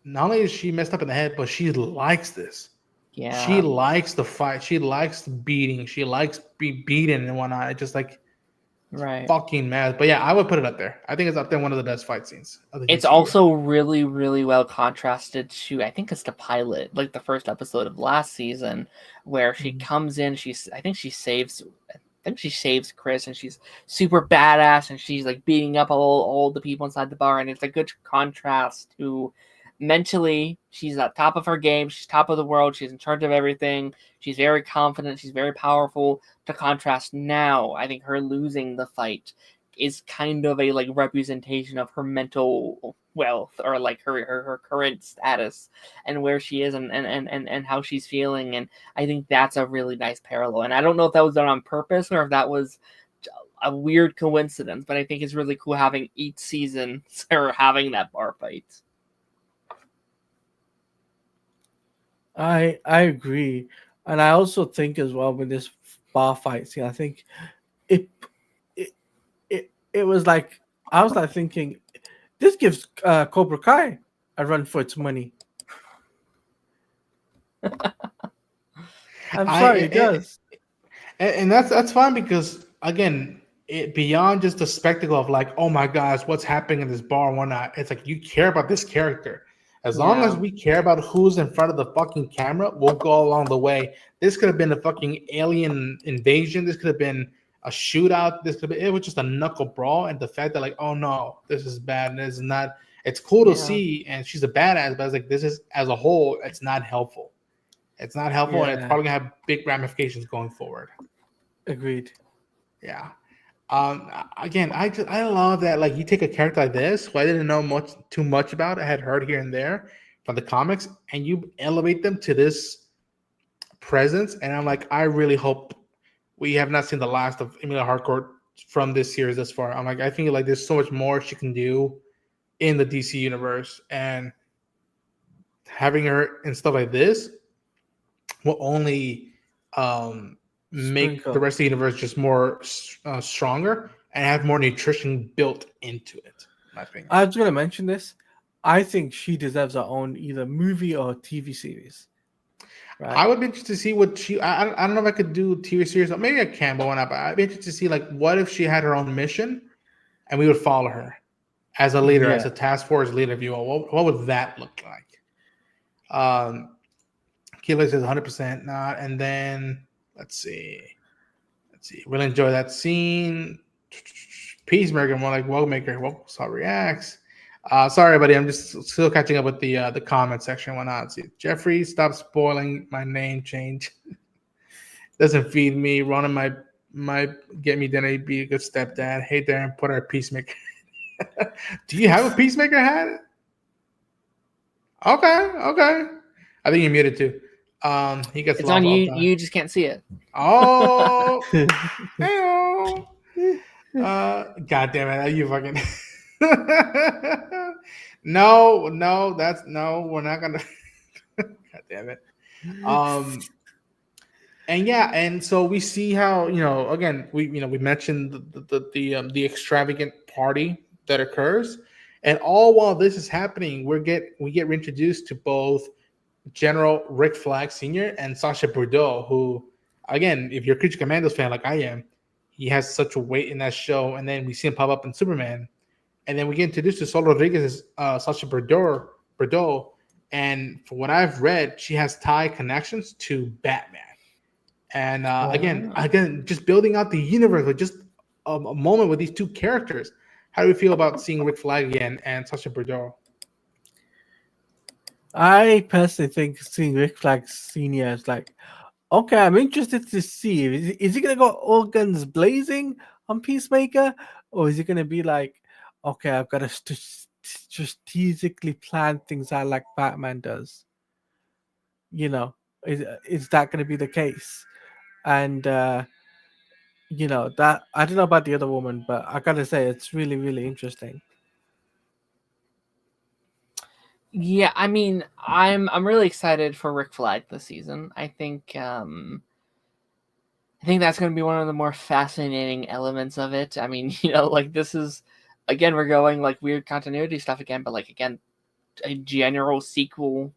S1: not only is she messed up in the head, but she likes this.
S3: Yeah.
S1: She likes the fight. She likes the beating. She likes be beaten and whatnot. It's just like fucking mad. But yeah, I would put it up there. I think it's up there, one of the best fight scenes.
S3: It's also really, really well contrasted to, I think it's the pilot, like the first episode of last season, where she comes in. I think she saves Chris, and she's super badass, and she's like beating up all the people inside the bar, and it's a good contrast to. Mentally, she's at top of her game. She's top of the world. She's in charge of everything. She's very confident. She's very powerful. To contrast now, I think her losing the fight is kind of a like representation of her mental wealth, or like her current status and where she is and how she's feeling. And I think that's a really nice parallel. And I don't know if that was done on purpose or if that was a weird coincidence, but I think it's really cool having each season or having that bar fight.
S2: I agree, and I also think as well with this bar fight scene, I think it was like, I was like thinking, this gives Cobra Kai a run for its money. I'm sorry, it does,
S1: and that's fine, because again, it beyond just the spectacle of like, oh my gosh, what's happening in this bar and whatnot. It's like you care about this character. As long as we care about who's in front of the fucking camera, we'll go along the way. This could have been a fucking alien invasion. This could have been a shootout. It was just a knuckle brawl. And the fact that like, oh no, this is bad. And this is not, it's cool to see. And she's a badass, but it's like, this is, as a whole, it's not helpful. It's not helpful. And it's probably gonna have big ramifications going forward.
S2: Agreed.
S1: Yeah. Again, I love that, like, you take a character like this who I didn't know too much about, I had heard here and there from the comics, and you elevate them to this presence. And I'm like, I really hope we have not seen the last of Emilia Harcourt from this series thus far. I'm like, I think like there's so much more she can do in the DC universe, and having her and stuff like this will only make the rest of the universe just more stronger and have more nutrition built into it. I think.
S2: I was going to mention this. I think she deserves her own either movie or TV series.
S1: Right? I would be interested to see what she. I don't know if I could do TV series. Or maybe I can, but not. But I'd be interested to see like what if she had her own mission, and we would follow her as a leader, as a task force leader. If you will, what would that look like? Keeler says 100% not, and then. Let's see. Really enjoy that scene. Peacemaker, more like Wellmaker. Well, saw reacts. Sorry, buddy. I'm just still catching up with the comment section. Why not? See, Jeffrey, stop spoiling my name change. Doesn't feed me. Running my get me dinner. Be a good stepdad. Hey, Darren, put our Peacemaker. Do you have a Peacemaker hat? Okay. I think you're muted too. He gets.
S3: It's on you. You just can't see it.
S1: Oh, God damn it! Are you fucking? No, we're not gonna. God damn it. And yeah, and so we see how again we mentioned the extravagant party that occurs, and all while this is happening, we get reintroduced to both General Rick Flag Sr. and Sasha Bordeaux, who, again, if you're a Creature Commandos fan like I am, he has such a weight in that show. And then we see him pop up in Superman, and then we get introduced to Sol Rodriguez's Sasha Bordeaux, and from what I've read, she has tie connections to Batman. And
S3: Oh.
S1: again, just building out the universe with just a moment with these two characters. How do we feel about seeing Rick Flag again and Sasha Bordeaux?
S2: I personally think seeing Rick Flag Senior is like, okay, I'm interested to see is he gonna go all guns blazing on Peacemaker, or is he gonna be like, okay, I've got to strategically plan things out like Batman does. You know, is that gonna be the case? And that I don't know about the other woman, but I gotta say it's really really interesting.
S3: Yeah, I mean, I'm really excited for Rick Flag this season. I think that's going to be one of the more fascinating elements of it. I mean, like this is again we're going like weird continuity stuff again, but like again a general sequel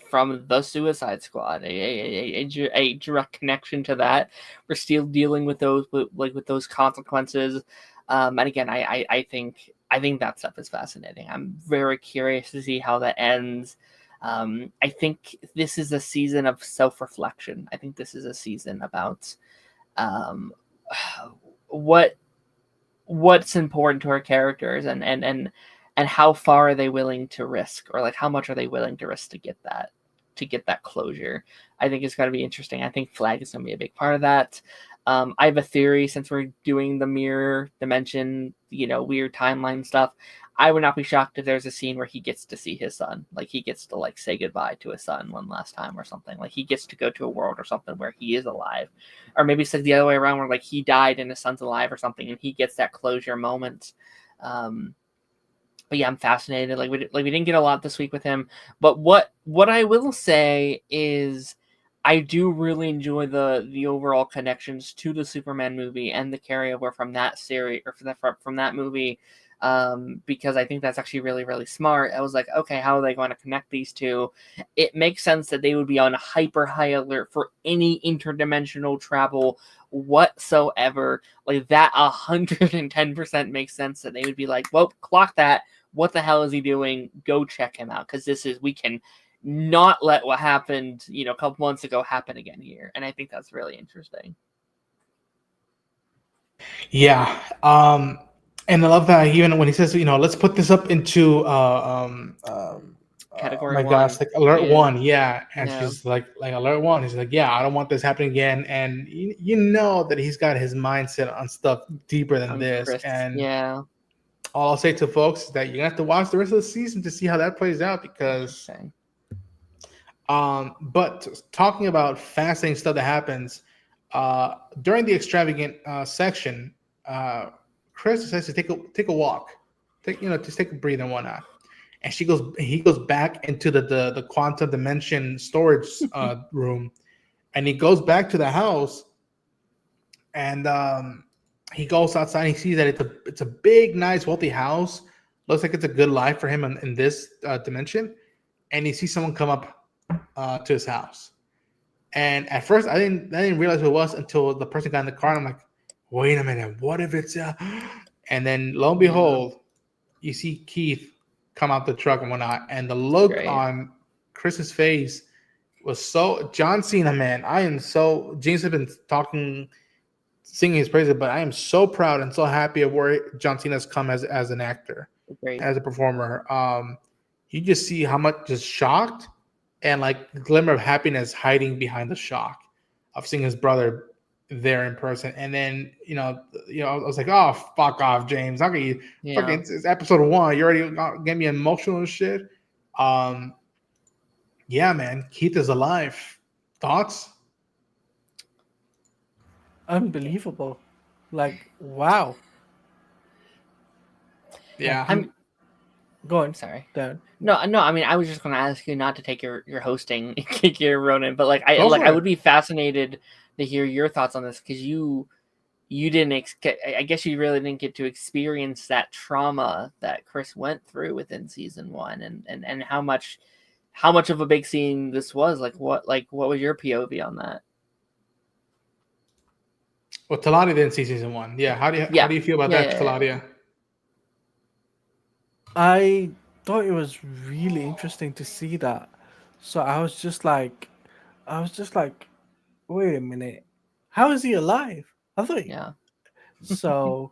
S3: from the Suicide Squad, a direct connection to that. We're still dealing with those consequences, and again, I think that stuff is fascinating. I'm very curious to see how that ends. I think this is a season of self-reflection. I think this is a season about um, what's important to our characters and how far are they willing to risk, or like how much are they willing to risk to get that closure. I think it's going to be interesting. I think Flag is going to be a big part of that. I have a theory, since we're doing the mirror dimension, weird timeline stuff. I would not be shocked if there's a scene where he gets to see his son, like he gets to like say goodbye to his son one last time or something. Like he gets to go to a world or something where he is alive, or maybe it's like the other way around where like he died and his son's alive or something, and he gets that closure moment. But yeah, I'm fascinated. Like we didn't get a lot this week with him, but what I will say is I do really enjoy the overall connections to the Superman movie and the carryover from that series or from that movie, because I think that's actually really really smart. I was like, okay, how are they going to connect these two? It makes sense that they would be on hyper high alert for any interdimensional travel whatsoever. Like that 110% makes sense that they would be like, well, clock that. What the hell is he doing? Go check him out, because we can not let what happened, a couple months ago happen again here. And I think that's really interesting.
S1: Yeah. And I love that even when he says, let's put this up into
S3: Category
S1: my
S3: one.
S1: gosh, like alert
S3: Yeah.
S1: one, yeah. And
S3: Yeah.
S1: she's like alert one. He's like, yeah, I don't want this happening again. And you know that he's got his mindset on stuff deeper than
S3: I'm
S1: this.
S3: Chris.
S1: And
S3: Yeah.
S1: all I'll say to folks is that you're gonna have to watch the rest of the season to see how that plays out, because
S3: Interesting.
S1: but talking about fascinating stuff that happens during the extravagant section, Chris decides to take a walk, just take a breathe and whatnot. And he goes back into the quantum dimension storage room, and he goes back to the house, and he goes outside. And he sees that it's a big, nice, wealthy house. Looks like it's a good life for him in this dimension. And he sees someone come up to his house. And at first, I didn't realize who it was until the person got in the car. And I'm like, wait a minute, what if it's And then lo and behold, you see Keith come out the truck and whatnot, and the look
S3: Great.
S1: on Chris's face was so John Cena, man. I am so James has been singing his praises, but I am so proud and so happy of where John Cena's come as an actor,
S3: Great.
S1: as a performer. You just see how much just shocked and like the glimmer of happiness hiding behind the shock of seeing his brother there in person. And then I was like, oh, fuck off, James. How can you fucking, it's episode 1, you already get me emotional and shit. Yeah, man, Keith is alive. Thoughts?
S2: Unbelievable. Like, wow.
S1: Yeah.
S2: Go on,
S3: Sorry.
S2: Dan.
S3: No. I mean, I was just going to ask you not to take your hosting, kick your Ronan, but like
S1: Go for
S3: I
S1: it.
S3: would be fascinated to hear your thoughts on this because you didn't. I guess you really didn't get to experience that trauma that Chris went through within season 1, and how much of a big scene this was. Like what was your POV on that?
S1: Well, Taladia didn't see season 1. Yeah, how do you feel about that, Taladia?
S2: I thought it was really interesting to see that. So I was just like, wait a minute, how is he alive? I thought
S3: Yeah.
S2: so.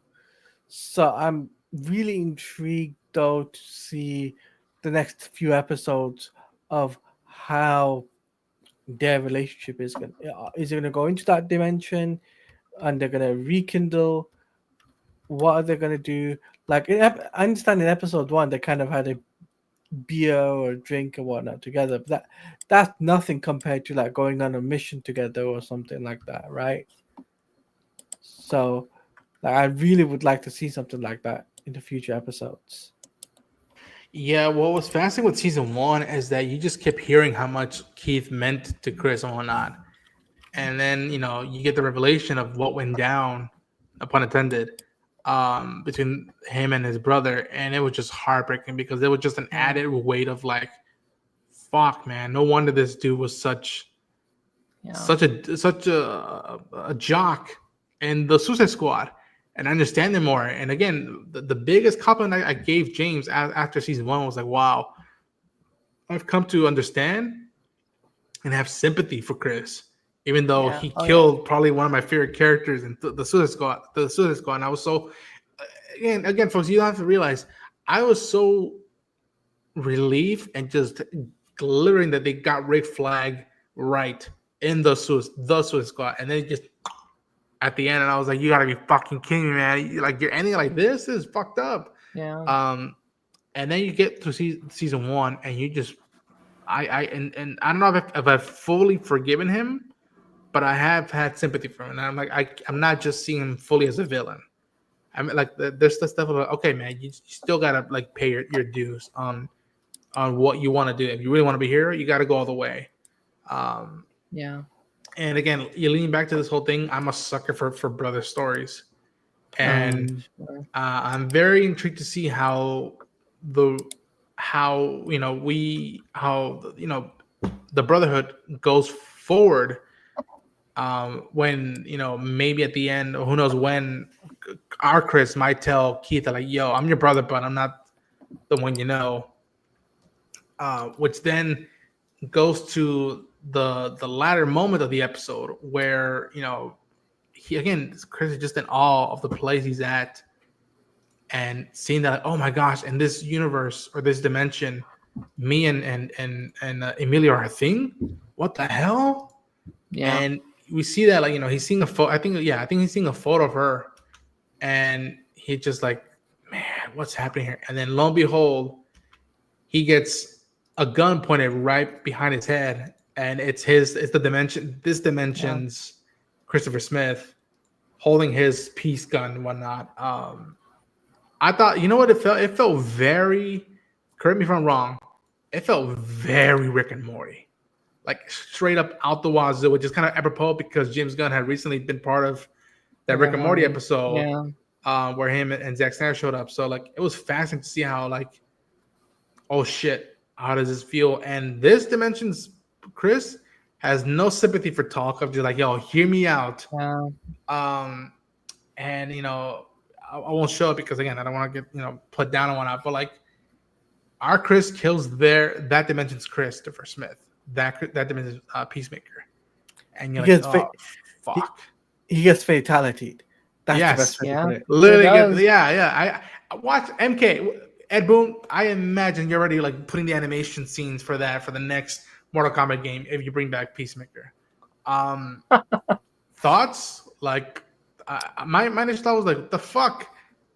S2: So I'm really intrigued though to see the next few episodes of how their relationship is going. Is it going to go into that dimension, and they're going to rekindle? What are they going to do? Like, I understand in episode 1 they kind of had a beer or drink or whatnot together, but that's nothing compared to like going on a mission together or something like that, right? So, like, I really would like to see something like that in the future episodes.
S1: Yeah, what was fascinating with season 1 is that you just kept hearing how much Keith meant to Chris and whatnot. And then, you get the revelation of what went down, no pun intended, between him and his brother. And it was just heartbreaking because it was just an added weight of like, fuck, man, no wonder this dude was such a jock in the Suicide Squad. And I understand him more. And again, the biggest compliment I gave James after season 1 was like, wow, I've come to understand and have sympathy for Chris, even though he killed probably one of my favorite characters in the Suicide Squad. The Suicide Squad. And I was so, again, folks, you have to realize, I was so relieved and just glittering that they got Rick Flag right in the Suicide Squad, and then just at the end, and I was like, "You gotta be fucking kidding me, man! Like, you're ending like this is fucked up."
S3: Yeah.
S1: And then you get to season 1, and you just, and I don't know if I've fully forgiven him, but I have had sympathy for him, and I'm like, I'm not just seeing him fully as a villain. I mean, like, there's the stuff about, okay, man, you still gotta like pay your dues on what you want to do. If you really want to be a hero, you got to go all the way.
S3: Yeah.
S1: And again, you lean back to this whole thing. I'm a sucker for brother stories, and I'm very intrigued to see how the brotherhood goes forward. When maybe at the end, or who knows when, our Chris might tell Keith like, "Yo, I'm your brother, but I'm not the one you know." Which then goes to the latter moment of the episode where Chris is just in awe of the place he's at, and seeing that, oh my gosh, in this universe or this dimension, me and Emilio are a thing. What the hell?
S3: Yeah.
S1: And we see that, like, he's seeing a photo. I think he's seeing a photo of her, and he just like, man, what's happening here? And then lo and behold, he gets a gun pointed right behind his head, and it's the dimension's Christopher Smith holding his peace gun and whatnot. I thought, what it felt very, correct me if I'm wrong, it felt very Rick and Morty, like straight up out the wazoo, which is kind of apropos because James Gunn had recently been part of that Rick and Morty episode, where him and Zack Snyder showed up. So like, it was fascinating to see how, like, oh shit, how does this feel? And this dimension's Chris has no sympathy for talk of just like, yo, hear me out. And I won't show it because again, I don't want to get put down on one out. But like, our Chris kills that dimension's Christopher Smith, that dimension's Peacemaker, and you're like, oh fuck,
S2: he gets fatality. That's the best way to put it.
S1: Literally, I watch MK. Ed Boon, I imagine you're already like putting the animation scenes for the next Mortal Kombat game if you bring back Peacemaker. Thoughts? Like, my initial thought was like, the fuck,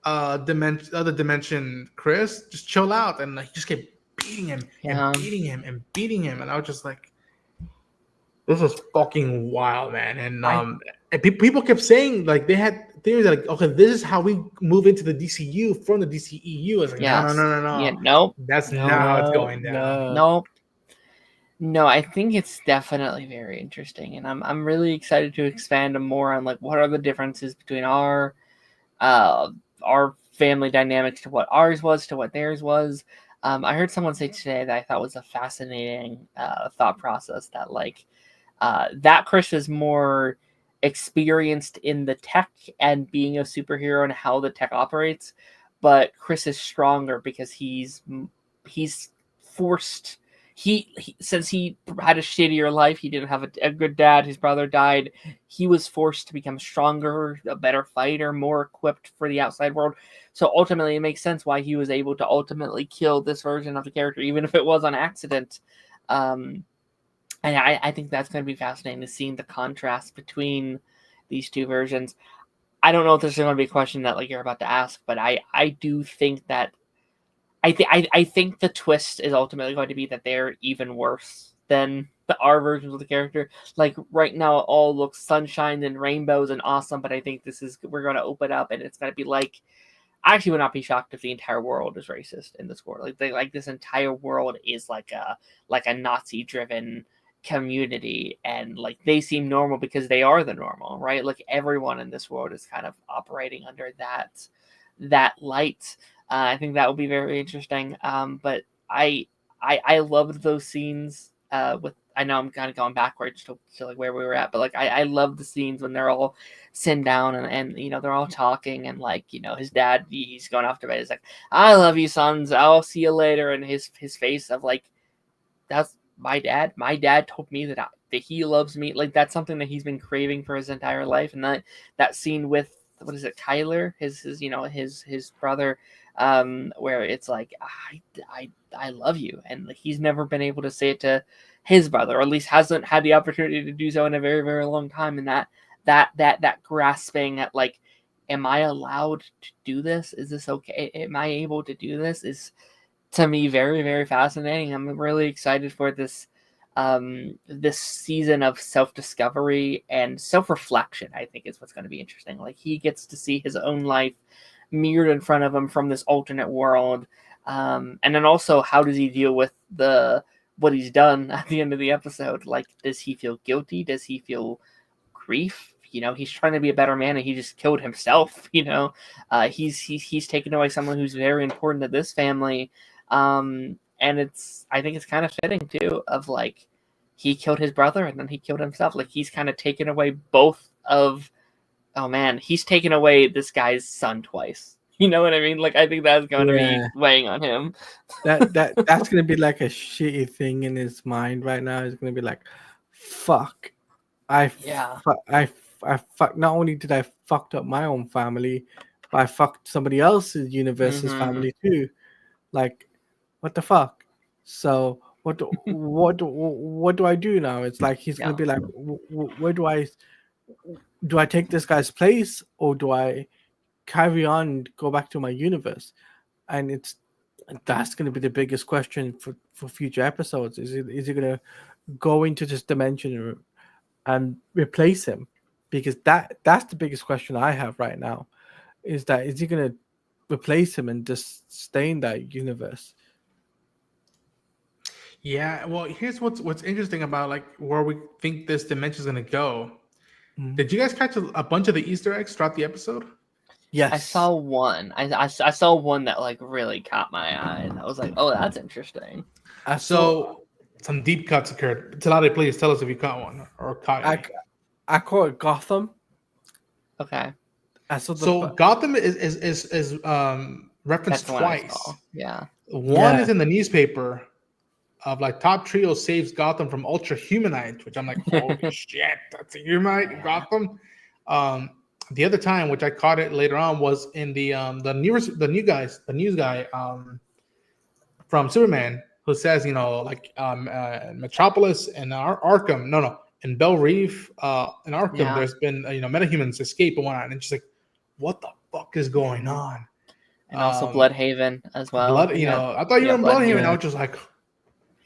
S1: other dimension, Chris, just chill out, and like, he just kept beating him and beating him and beating him, and I was just like, this is fucking wild, man. And and people kept saying like they had theories like, okay, this is how we move into the DCU from the DCEU. It's like,
S3: Yes.
S1: no.
S3: Yeah, nope.
S1: That's not how it's going down.
S3: Nope. No, I think it's definitely very interesting, and I'm really excited to expand more on like what are the differences between our family dynamics to what ours was to what theirs was. I heard someone say today that I thought was a fascinating thought process that like that Chris is more experienced in the tech and being a superhero and how the tech operates, but Chris is stronger because he's forced. He since he had a shittier life, he didn't have a good dad. His brother died. He was forced to become stronger, a better fighter, more equipped for the outside world. So ultimately, it makes sense why he was able to ultimately kill this version of the character, even if it was on accident. And I think that's going to be fascinating to see the contrast between these two versions. I don't know if this is going to be a question that like you're about to ask, but I do think that I think the twist is ultimately going to be that they're even worse than our versions of the character. Like right now, it all looks sunshine and rainbows and awesome, but I think we're going to open up and it's going to be like. I actually would not be shocked if the entire world is racist in this world. Like this entire world is like a Nazi-driven community, and like they seem normal because they are the normal, right? Like everyone in this world is kind of operating under that light. I think that will be very interesting. But I loved those scenes with. I know I'm kind of going backwards to like where we were at, but like I love the scenes when they're all sitting down and you know they're all talking and like you know his dad he's going off to bed. He's like, "I love you, sons. I'll see you later." And his face of like, "That's my dad. My dad told me that he loves me." Like that's something that he's been craving for his entire life. And that scene with what is it, Kyler, his brother, where it's like I love you, and like, he's never been able to say it to his brother, or at least hasn't had the opportunity to do so in a very, very long time. And that grasping at like, am I allowed to do this? Is this okay? Am I able to do this? Is to me very, very fascinating. I'm really excited for this this season of self-discovery and self-reflection. I think is what's going to be interesting. Like he gets to see his own life mirrored in front of him from this alternate world, and then also how does he deal with what he's done at the end of the episode? Like, does he feel guilty? Does he feel grief? You know, he's trying to be a better man and he just killed himself. You know, he's taken away someone who's very important to this family, and I think it's kind of fitting too. Of like, he killed his brother and then he killed himself. Like he's kind of taken away both of. Oh man, he's taken away this guy's son twice. You know what I mean? Like I think that's going to be weighing on him.
S2: That's going to be like a shitty thing in his mind right now. It's going to be like, fuck. I fuck. Not only did I fucked up my own family, but I fucked somebody else's universe's family too. Like, what the fuck? So what do I do now? It's like he's going to be like, where do I take this guy's place, or do I carry on and go back to my universe? And that's going to be the biggest question for future episodes. Is he going to go into this dimension and replace him? Because that's the biggest question I have right now. Is he going to replace him and just stay in that universe?
S1: Yeah, well, here's what's interesting about like where we think this dimension is going to go. Did you guys catch a bunch of the Easter eggs throughout the episode?
S2: Yes,
S3: I saw one. I saw one that like really caught my eye. I was like, oh, that's interesting.
S1: So some deep cuts occurred. Talade, please tell us if you caught one or caught any.
S2: I call it Gotham.
S3: Okay.
S1: So Gotham is referenced twice.
S3: Yeah.
S1: One is in the newspaper of like top trio saves Gotham from ultra humanites, which I'm like, holy shit, that's a humanite Gotham. The other time, which I caught it later on, was in the news guy from Superman, who says, you know, like Metropolis and Arkham, in Belle Reef, in Arkham, there's been metahumans escape and whatnot, and she's like, what the fuck is going on?
S3: And also Bloodhaven as well.
S1: I thought you were in Bloodhaven. I was just like,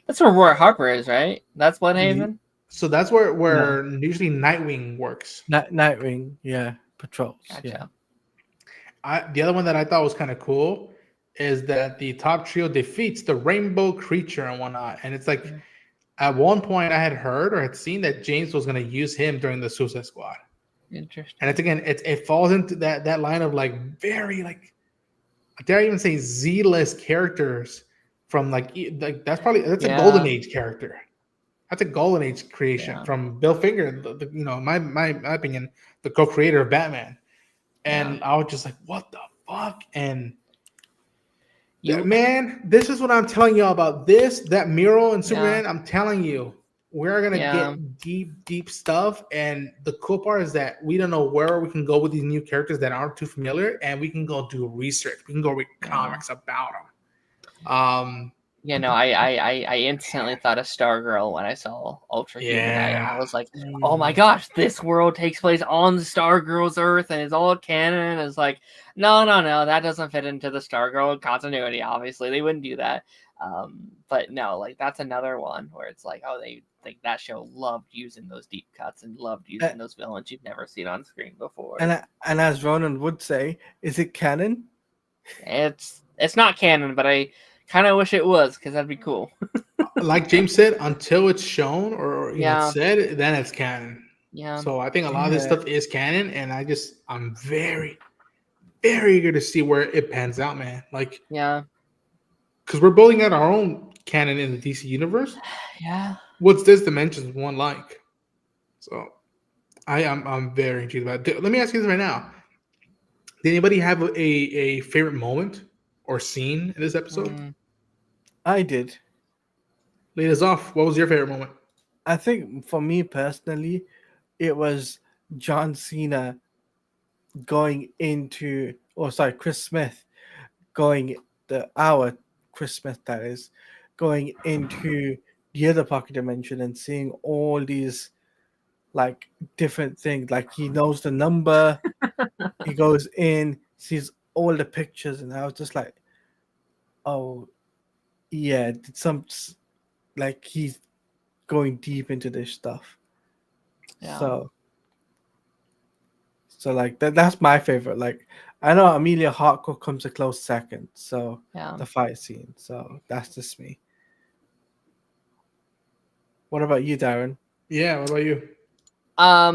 S3: that's where Roy Harper is, right? That's Bloodhaven.
S1: So that's where usually Nightwing works.
S2: Nightwing, yeah. patrols.
S3: Gotcha.
S1: The other one that I thought was kind of cool is that the top trio defeats the rainbow creature and whatnot. And it's like, at one point I had heard or had seen that James was going to use him during the Suicide Squad.
S3: Interesting.
S1: And it's again, it falls into that line of like very like, dare I even say Z-list characters from like that's a Golden Age character. That's a Golden Age creation from Bill Finger, my opinion, the co-creator of Batman. And I was just like, what the fuck? And man, this is what I'm telling y'all about that mural and Superman. I'm telling you, we're gonna get deep stuff. And the cool part is that we don't know where we can go with these new characters that aren't too familiar, and we can go do research. We can go read comics about them.
S3: I instantly thought of Stargirl when I saw Ultrahuman. I was like, oh my gosh, this world takes place on Stargirl's Earth and it's all canon. It's like, no, that doesn't fit into the Stargirl continuity. Obviously, they wouldn't do that. But no, like that's another one where it's like, oh, that show loved using those deep cuts and loved using those villains you've never seen on screen before.
S2: And as Ronan would say, is it canon?
S3: It's not canon, but I kind of wish it was, because that'd be cool.
S1: Like James said, until it's shown or it's said, then it's canon.
S3: Yeah.
S1: So I think a lot of this stuff is canon, and I'm very, very eager to see where it pans out, man. Like, because we're building out our own canon in the DC universe.
S3: Yeah.
S1: What's this Dimensions one like? So I'm very intrigued about it. Let me ask you this right now. Did anybody have a favorite moment or scene in this episode?
S2: I did.
S1: Lead us off. What was your favorite moment?
S2: I think for me personally, it was John Cena Chris Smith Chris Smith, that is, going into the other pocket dimension and seeing all these like different things. Like he knows the number, he goes in, sees all the pictures, and I was just like, oh yeah, like he's going deep into this stuff. So like that's my favorite. Like I know Amelia Harcourt comes a close second, so the fight scene. So that's just me. What about you, Darren?
S1: Yeah, what about you?
S3: I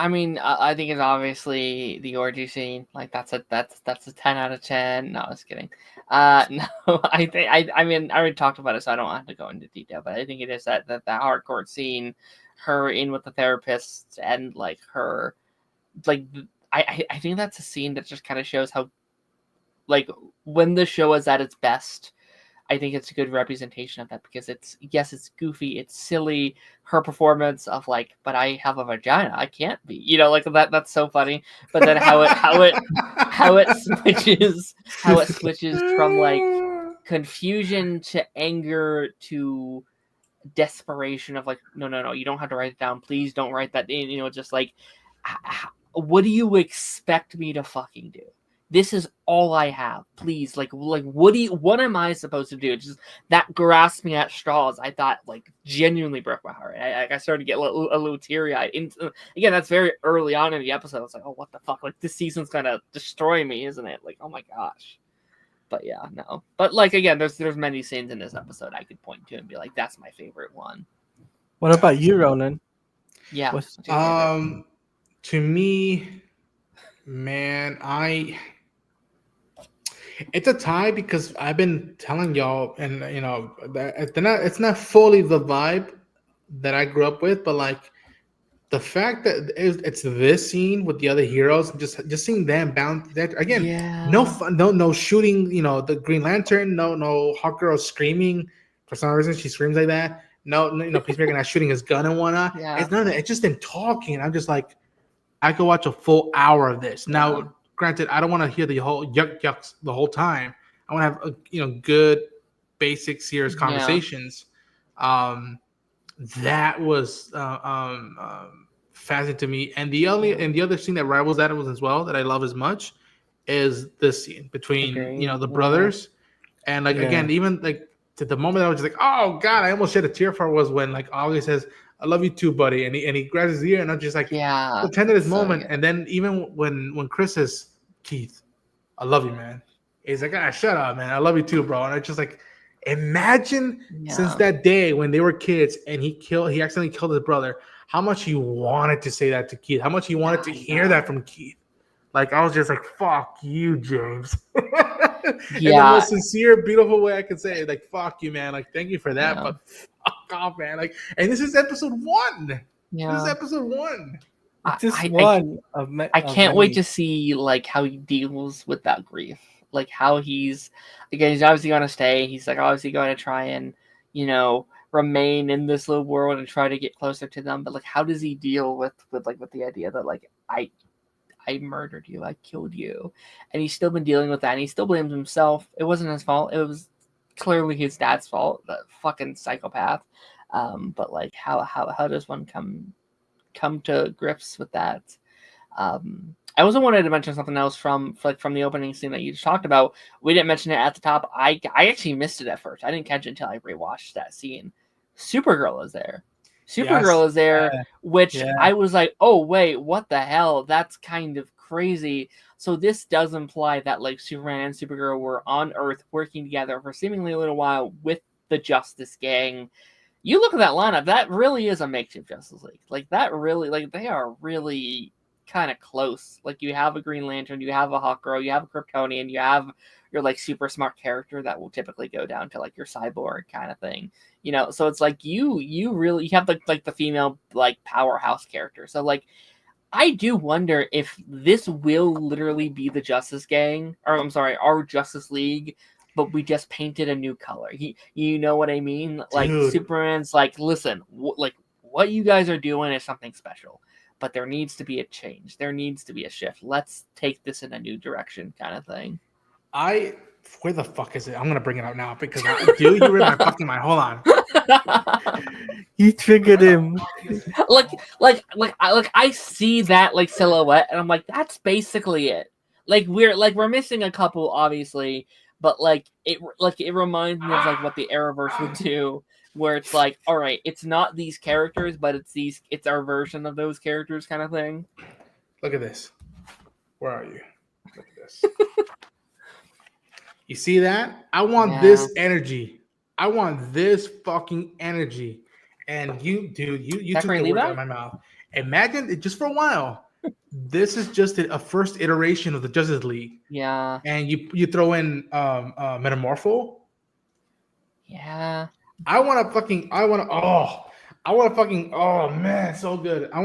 S3: mean, I think it's obviously the orgy scene. Like that's a 10 out of 10. No, I was kidding. No, I mean, I already talked about it, so I don't have to go into detail. But I think it is that hardcore scene, her in with the therapist, and like her, like I think that's a scene that just kind of shows how, like, when the show is at its best. I think it's a good representation of that, because it's goofy, it's silly. Her performance of like, but I have a vagina, I can't be, like that's so funny. But then how it switches from like confusion to anger to desperation of like, no, you don't have to write it down, please don't write that in, just like, what do you expect me to fucking do? This is all I have. Please, like, what am I supposed to do? It's just that grasping at straws, I thought, like, genuinely broke my heart. I started to get a little teary-eyed. Again, that's very early on in the episode. I was like, oh, what the fuck? Like, this season's gonna destroy me, isn't it? Like, oh my gosh. But yeah, no. But like, again, there's many scenes in this episode I could point to and be like, that's my favorite one.
S2: What about you, Ronan?
S3: Yeah.
S2: What's your favorite?
S1: To me, man, it's a tie, because I've been telling y'all, and that it's not fully the vibe that I grew up with, but like the fact that it's this scene with the other heroes, just seeing them bound again, no fun, no shooting, the Green Lantern, no Hawkgirl screaming for some reason, she screams like that. No, Peacemaker not shooting his gun and whatnot. It's none of that. It's just them talking. I'm just like, I could watch a full hour of this. Now, granted, I don't want to hear the whole yucks the whole time. I want to have good, basic, serious conversations. That was fascinating to me. And the other scene that rivals that was as well, that I love as much, is this scene between the brothers. And again, even like to the moment I was just like, oh god, I almost shed a tear for, was when like August says, I love you too, buddy. And he grabs his ear, and I'm just like,
S3: Yeah,
S1: the tender this
S3: so
S1: moment.
S3: good.
S1: And then even when Chris says, Keith, I love you, man. He's like, shut up, man. I love you too, bro. And I just like, imagine since that day when they were kids and he accidentally killed his brother, how much he wanted to say that to Keith, how much he wanted to hear that from Keith. Like, I was just like, fuck you, James. In the most sincere, beautiful way I could say it. Like, fuck you, man. Like, thank you for that, but fuck off, man. Like, and this is episode 1.
S3: Yeah.
S1: This is episode 1.
S3: I can't wait to see like how he deals with that grief. Like how he's obviously going to stay. He's like obviously going to try and, remain in this little world and try to get closer to them. But like, how does he deal with the idea that like, I murdered you, I killed you, and he's still been dealing with that, and he still blames himself. It wasn't his fault. It was clearly his dad's fault. That fucking psychopath. But like, how does one come to grips with that? I also wanted to mention something else from the opening scene that you just talked about. We didn't mention it at the top. I actually missed it at first. I didn't catch it until I rewatched that scene. Supergirl is there. Is there, which I was like, oh wait, what the hell? That's kind of crazy. So this does imply that like Superman and Supergirl were on Earth working together for seemingly a little while with the Justice Gang. You look at that lineup, that really is a makeshift Justice League. Like that really, like they are really kind of close. Like you have a Green Lantern, you have a Hawkgirl, you have a Kryptonian, you have your like super smart character that will typically go down to like your cyborg kind of thing. So it's like you have like the female like powerhouse character. So like I do wonder if this will literally be the Justice Gang, or I'm sorry, our Justice League, but we just painted a new color. You know what I mean? Like Superman's like, listen, like what you guys are doing is something special, but there needs to be a change. There needs to be a shift. Let's take this in a new direction, kind of thing.
S1: Where the fuck is it? I'm gonna bring it out now because you read my fucking mind. Hold on.
S2: You triggered him.
S3: I see that like silhouette, and I'm like, that's basically it. Like we're missing a couple, obviously, but like it reminds me of like what the Arrowverse would do, where it's like, all right, it's not these characters, but it's our version of those characters, kind of thing.
S1: Look at this. Where are you? Look at this. You see that? I want this energy. I want this fucking energy. And you took the words out of my mouth. Imagine it just for a while. This is just a first iteration of the Justice League.
S3: Yeah.
S1: And you throw in Metamorpho.
S3: Yeah.
S1: Oh man, so good. I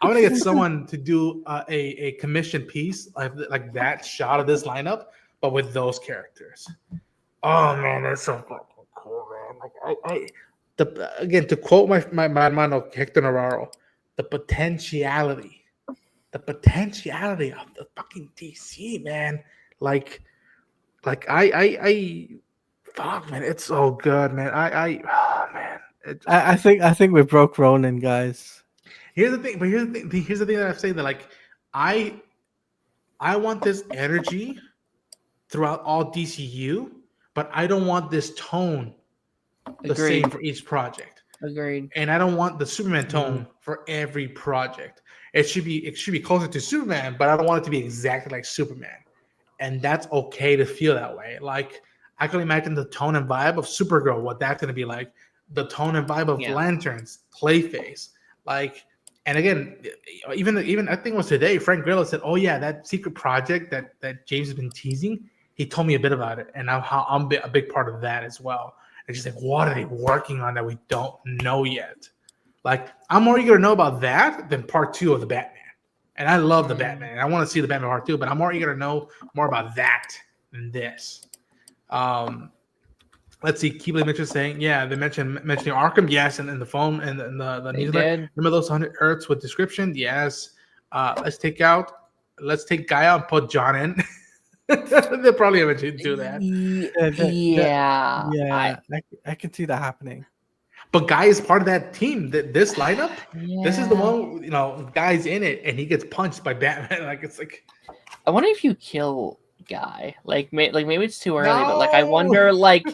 S1: want to get someone to do a commission piece like that shot of this lineup, but with those characters. Oh man, that's so fucking cool, man. Like again, to quote my hermano Hector Navarro, the potentiality of the fucking DC, man. Like I fuck, man, it's so good, man.
S2: I think we broke Ronan, guys.
S1: Here's the thing that I'm saying, that like I want this energy throughout all DCU, but I don't want this tone the same for each project.
S3: Agreed.
S1: And I don't want the Superman tone for every project. It should be closer to Superman, but I don't want it to be exactly like Superman. And that's okay to feel that way. Like I can imagine the tone and vibe of Supergirl, what that's gonna be like, the tone and vibe of Lanterns, Clayface, like. And again, even I think it was today, Frank Grillo said, "Oh yeah, that secret project that James has been teasing. He told me a bit about it, and how I'm a big part of that as well." And she's like, "What are they working on that we don't know yet?" Like, I'm more eager to know about that than part 2 of the Batman. And I love the Batman. I want to see the Batman part 2, but I'm more eager to know more about that than this. Let's see. Keebly Mitchell saying, yeah, they mentioning Arkham, yes, and the phone and the newsletter. Remember those 100 Earths with description? Yes. Let's take Gaia and put John in. They'll probably eventually do that.
S2: Yeah. I can see that happening.
S1: But Guy is part of that team. This lineup, this is the one, Guy's in it, and he gets punched by Batman. Like, it's like,
S3: I wonder if you kill Guy. Like maybe it's too early, but like I wonder, like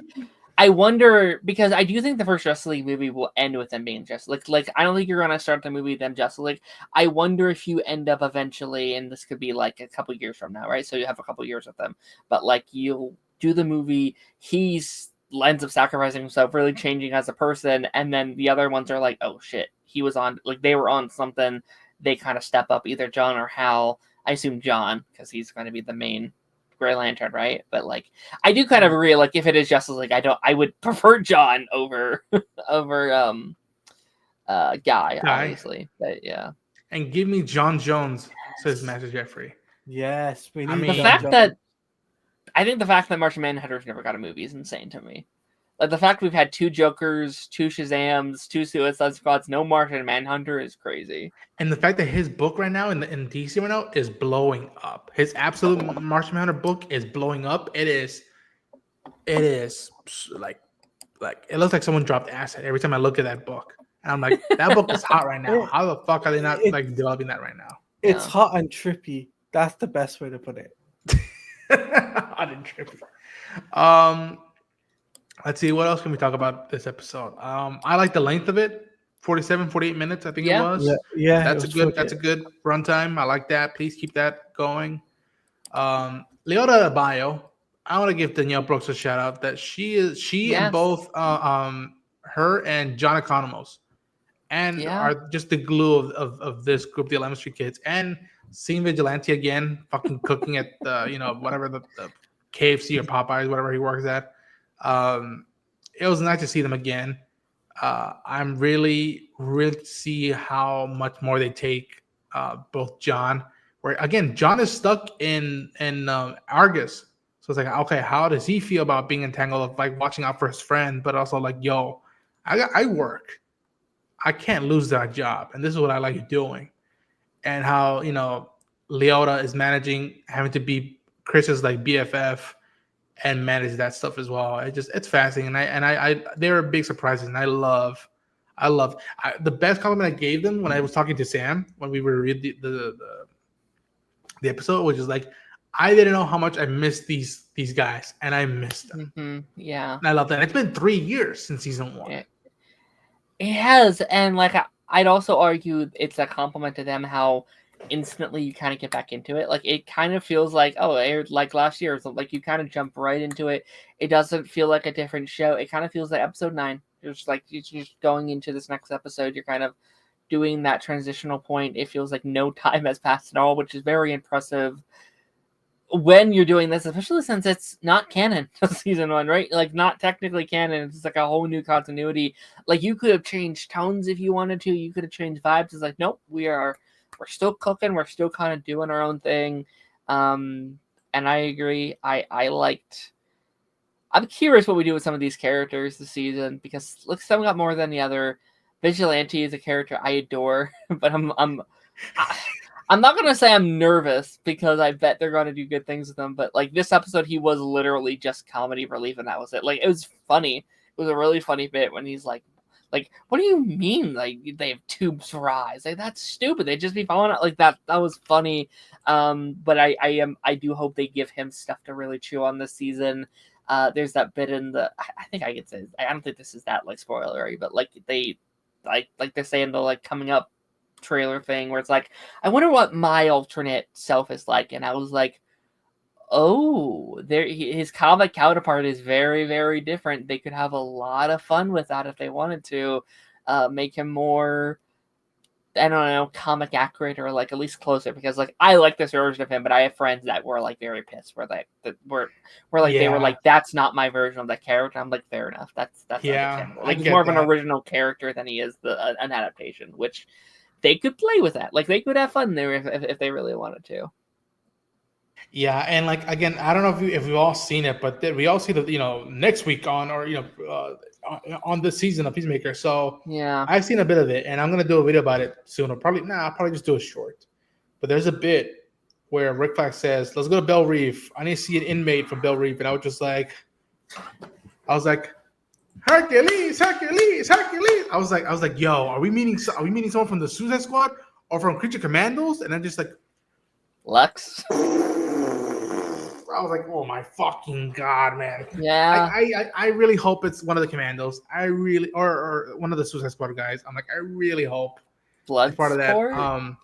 S3: I wonder, because I do think the first Justice League movie will end with them being Justice League. Like, I don't think you're gonna start the movie with them Justice League. I wonder if you end up eventually, and this could be like a couple years from now, right? So you have a couple years with them, but like you'll do the movie, he's ends up sacrificing himself, really changing as a person, and then the other ones are like, oh shit, he was on, like they were on something. They kind of step up, either John or Hal. I assume John, because he's going to be the main Grey Lantern, right? But like, I do kind of agree. Like, if it is Justice League, I would prefer John over Guy, obviously. But yeah,
S1: And give me John Jones, says Master Jeffrey.
S2: Yes, we need
S1: I mean,
S3: the
S2: John
S3: fact
S2: Jones.
S3: that I think the fact that Martian Manhunter's never got a movie is insane to me. Like, the fact we've had 2 Jokers, 2 Shazams, 2 Suicide Squads, no Martian Manhunter is crazy.
S1: And the fact that his book right now in DC right now is blowing up. His absolute Martian Manhunter book is blowing up. It is like it looks like someone dropped acid every time I look at that book. And I'm like, that book is hot right now. How the fuck are they not like developing that right now?
S2: It's hot and trippy. That's the best way to put it.
S1: Hot and trippy. Let's see, what else can we talk about this episode? I like the length of it. 47, 48 minutes, I think it was.
S2: Yeah,
S1: that's a good runtime. I like that. Please keep that going. Leota Bio, I want to give Danielle Brooks a shout out that she and both her and John Economos and are just the glue of this group, the 11th Street Kids, and seeing Vigilante again, fucking cooking at the whatever the KFC or Popeyes, whatever he works at. It was nice to see them again. I'm really see how much more they take both John. Where again, John is stuck in Argus, so it's like, okay, how does he feel about being entangled, of like watching out for his friend, but also like, yo, I work, I can't lose that job, and this is what I like doing, and how Leota is managing having to be Chris's like BFF and manage that stuff as well. It's fascinating, and I they're big surprises, and I love the best compliment I gave them when I was talking to Sam when we were reading the episode, which is like, I didn't know how much I missed these guys, and I missed them.
S3: Mm-hmm. Yeah,
S1: and I love that. It's been 3 years since season 1.
S3: It has, and like I'd also argue it's a compliment to them how instantly you kind of get back into it. Like, it kind of feels like, oh, it aired like last year, so like you kind of jump right into it. It doesn't feel like a different show. It kind of feels like episode 9. It's like you're just going into this next episode. You're kind of doing that transitional point. It feels like no time has passed at all, which is very impressive when you're doing this, especially since it's not canon to season 1, right? Like, not technically canon. It's like a whole new continuity. Like, you could have changed tones if you wanted to. You could have changed vibes. It's like, nope, we're still cooking. We're still kind of doing our own thing. And I agree. I'm curious what we do with some of these characters this season, because look, some got more than the other. Vigilante is a character I adore, but I'm not gonna say I'm nervous, because I bet they're gonna do good things with him. But like, this episode, he was literally just comedy relief, and that was it. Like, it was funny. It was a really funny bit when he's like, what do you mean? Like, they have tubes for eyes? Like, that's stupid. They'd just be falling out like that. That was funny. But I do hope they give him stuff to really chew on this season. There's that bit in the, I think I could say, I don't think this is that like spoilery, but like they're saying the like coming up trailer thing where it's like, I wonder what my alternate self is like, and I was like, oh, his comic counterpart is very, very different. They could have a lot of fun with that if they wanted to, make him more, I don't know, comic accurate, or like at least closer, because like I like this version of him, but I have friends that were like very pissed where they were like, that's not my version of that character. I'm like, fair enough. That's understandable. Like, he's more of an original character than he is an adaptation, which they could play with that. Like, they could have fun there if they really wanted to.
S1: Yeah, and like, again, I don't know if we've all seen it, but we all see the next week on, or on this season of Peacemaker. So
S3: yeah,
S1: I've seen a bit of it, and I'm gonna do a video about it soon. I'll probably just do a short. But there's a bit where Rick Flag says, "Let's go to Belle Reef. I need to see an inmate from Belle Reef," and I was like, Hercules. I was like, yo, are we meeting someone from the Suicide Squad or from Creature Commandos? And I'm just like,
S3: Lux.
S1: I I was like, oh my fucking god, man.
S3: Yeah.
S1: I really hope it's one of the Commandos. I really or one of the Suicide Squad guys. I'm like, I really hope it's part of that.
S3: Bloodsport.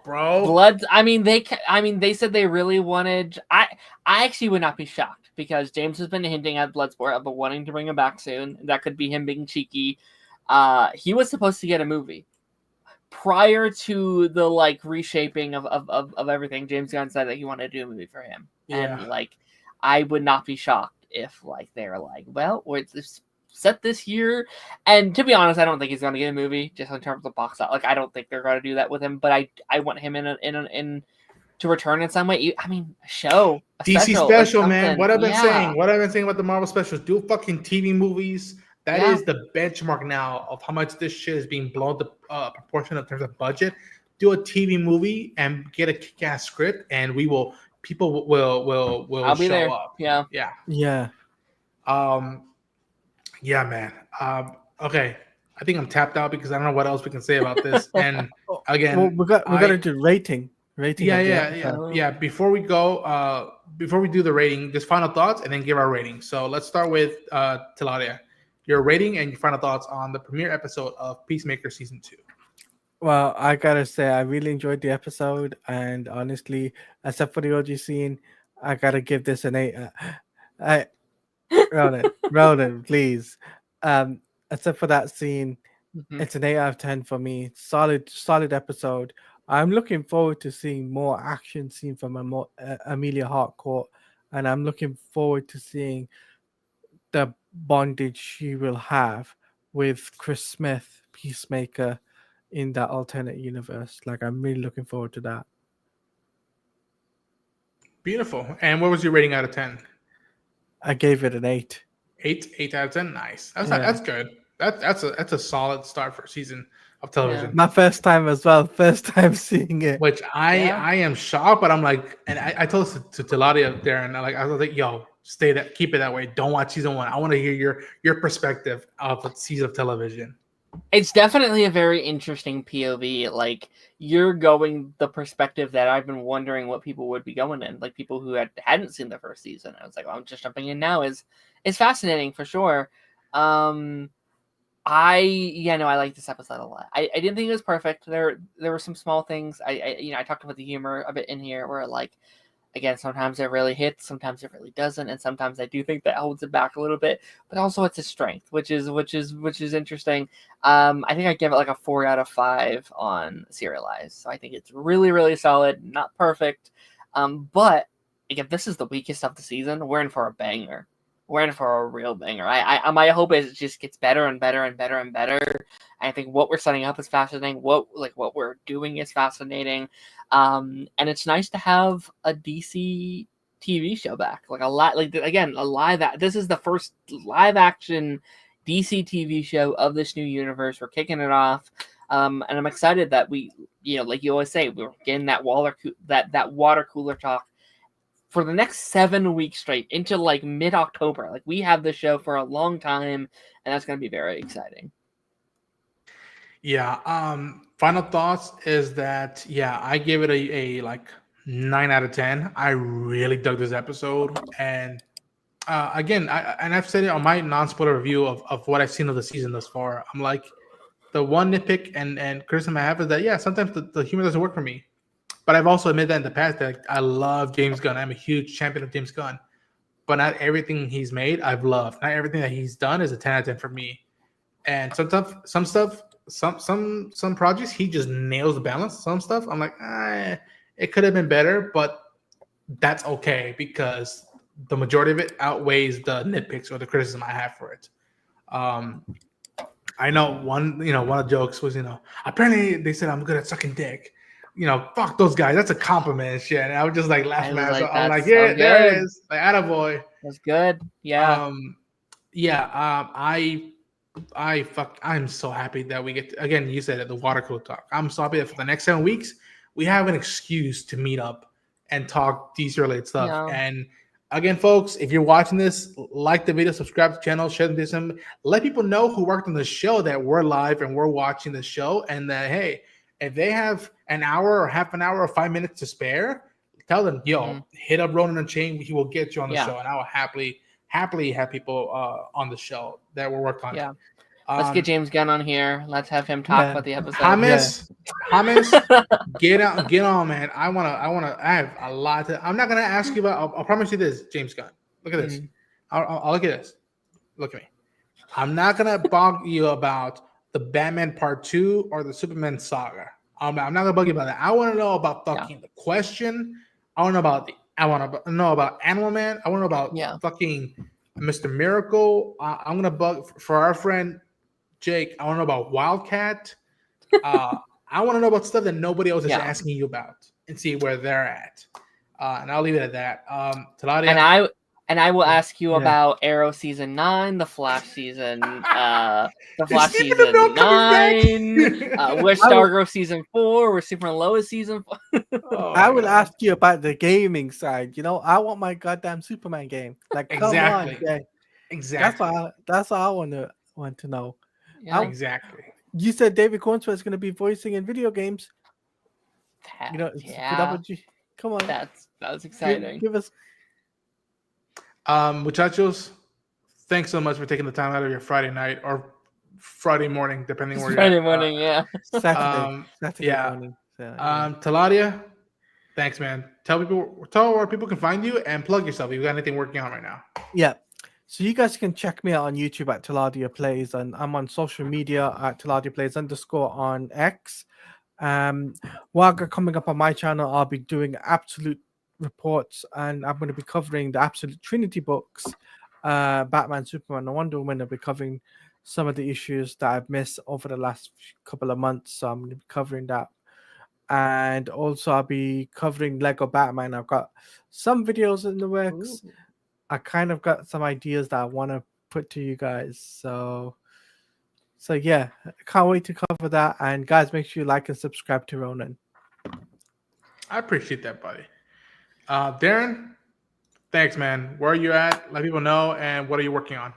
S1: Bro.
S3: Blood. I mean, they said they really wanted. I actually would not be shocked because James has been hinting at Bloodsport about wanting to bring him back soon. That could be him being cheeky. He was supposed to get a movie prior to the like reshaping of everything. James Gunn said that he wanted to do a movie for him, and like I would not be shocked if like they're like, well, it's set this year. And to be honest, I don't think he's going to get a movie just in terms of box out. Like I don't think they're going to do that with him. But I want him in to return in some way. I mean, a show, a
S1: DC special, man. What I've been saying about the Marvel specials. Do fucking TV movies. That is the benchmark now of how much this shit is being blown the proportion in terms of budget. Do a TV movie and get a kick-ass script, and people will
S3: I'll be
S1: show
S3: there.
S1: up.
S2: Yeah.
S1: Yeah, man. Okay. I think I'm tapped out because I don't know what else we can say about this. And again,
S2: we got to do rating.
S1: Yeah. Before we go, before we do the rating, just final thoughts and then give our rating. So let's start with Tilaria. Your rating and your final thoughts on the premiere episode of Peacemaker season 2.
S2: Well, I gotta say, I really enjoyed the episode, and honestly, except for the OG scene, I gotta give this an 8. Ronan, please. Except for that scene, it's an 8 out of 10 for me. Solid episode. I'm looking forward to seeing more action scene from Amelia Harcourt, and I'm looking forward to seeing the bondage she will have with Chris Smith, Peacemaker, in that alternate universe. Like, I'm really looking forward to that.
S1: Beautiful. And what was your rating out of 10?
S2: I gave it an 8.
S1: 8 out of 10. Nice. That's good. That's a solid start for a season of television.
S2: Yeah. My first time as well. First time seeing it.
S1: Which I am shocked, but I'm like, and I told to Tilaria there, and I was like, yo, keep it that way. Don't watch season 1. I want to hear your perspective of a season of television.
S3: It's definitely a very interesting POV. Like, you're going the perspective that I've been wondering what people would be going in. Like, people who hadn't seen the first season. I was like, well, I'm just jumping in now. Is fascinating for sure. I like this episode a lot. I didn't think it was perfect. There were some small things. I talked about the humor a bit in here where, like, again, sometimes it really hits, sometimes it really doesn't, and sometimes I do think that holds it back a little bit. But also, it's a strength, which is interesting. I think I give it like a 4 out of 5 on Serialized. So I think it's really, really solid. Not perfect, but again, this is the weakest of the season. We're in for a banger. We're in for a real banger. My hope is it just gets better and better and better and better. I think what we're setting up is fascinating. What we're doing is fascinating. And it's nice to have a DC TV show back. This is the first live action DC TV show of this new universe. We're kicking it off. And I'm excited that we, like you always say, we're getting that water cooler talk for the next 7 weeks straight into like mid-October. Like, we have the show for a long time, and that's going to be very exciting.
S1: Yeah. Final thoughts is that, I gave it a like 9 out of 10. I really dug this episode. And again, I've said it on my non-spoiler review of what I've seen of the season thus far. I'm like, the one nitpick and criticism I have is that, sometimes the humor doesn't work for me. But I've also admitted that in the past that I love James Gunn. I'm a huge champion of James Gunn. But not everything he's made I've loved. Not everything that he's done is a 10 out of 10 for me. And some projects he just nails the balance. Some stuff I'm like, it could have been better, but that's okay because the majority of it outweighs the nitpicks or the criticism I have for it. I know one of the jokes was, apparently they said I'm good at sucking dick. Fuck those guys. That's a compliment and shit. And I was just like laughing at it. I'm like, yeah, there it is. Like, attaboy.
S3: That's good. Yeah.
S1: I'm so happy that we get again, you said it, the water cooler talk. I'm so happy that for the next 7 weeks, we have an excuse to meet up and talk DC related stuff. Yeah. And again, folks, if you're watching this, like the video, subscribe to the channel, share this, and let people know who worked on the show that we're live and we're watching the show, and that, hey, if they have an hour or half an hour or 5 minutes to spare, tell them, yo, hit up Ronan and Chain. He will get you on the
S3: Yeah.
S1: show, and I will happily have people on the show that will work on
S3: Yeah.
S1: it.
S3: Let's get James Gunn on here. Let's have him talk
S2: Yeah.
S3: about the episode.
S1: Hamas, get on, man. I have a lot to. I'm not gonna ask you about. I'll promise you this, James Gunn. Look at this. I'll look at this. Look at me. I'm not gonna bog you about the Batman Part 2 or the Superman saga. I'm not gonna bug you about that. I want to know about fucking the Question. I want to know about Animal Man. I want to know about fucking Mr. Miracle. I'm gonna bug for our friend Jake. I want to know about Wildcat. I want to know about stuff that nobody else is asking you about and see where they're at. And I'll leave it at that. Taladia,
S3: and I will ask you about Arrow season 9, the Flash season, the Flash season 9, where's Stargirl season 4, where's Superman Lois season 4.
S2: I will ask you about the gaming side. I want my goddamn Superman game. Like, come on, Jay.
S1: Exactly.
S2: That's all I want to know.
S3: Yeah.
S1: Exactly.
S2: You said David Cornsworth is going to be voicing in video games. Come on.
S3: That was exciting.
S2: Give us.
S1: Muchachos, thanks so much for taking the time out of your Friday night or Friday morning, depending where you're
S3: Friday morning,
S2: Saturday morning.
S1: Taladia, thanks, man. Tell where people can find you and plug yourself. You got anything working on right now?
S2: Yeah. So you guys can check me out on YouTube at Taladia Plays, and I'm on social media at Taladia Plays _ on X. While coming up on my channel, I'll be doing absolute reports, and I'm going to be covering the Absolute Trinity books, Batman, Superman, and Wonder Woman. I'll be covering some of the issues that I've missed over the last couple of months, so I'm going to be covering that. And also I'll be covering Lego Batman. I've got some videos in the works. Ooh. I kind of got some ideas that I want to put to you guys. So yeah, I can't wait to cover that. And guys, make sure you like and subscribe to Ronan.
S1: I appreciate that, buddy. Darren, thanks, man. Where are you at? Let people know. And what are you working on?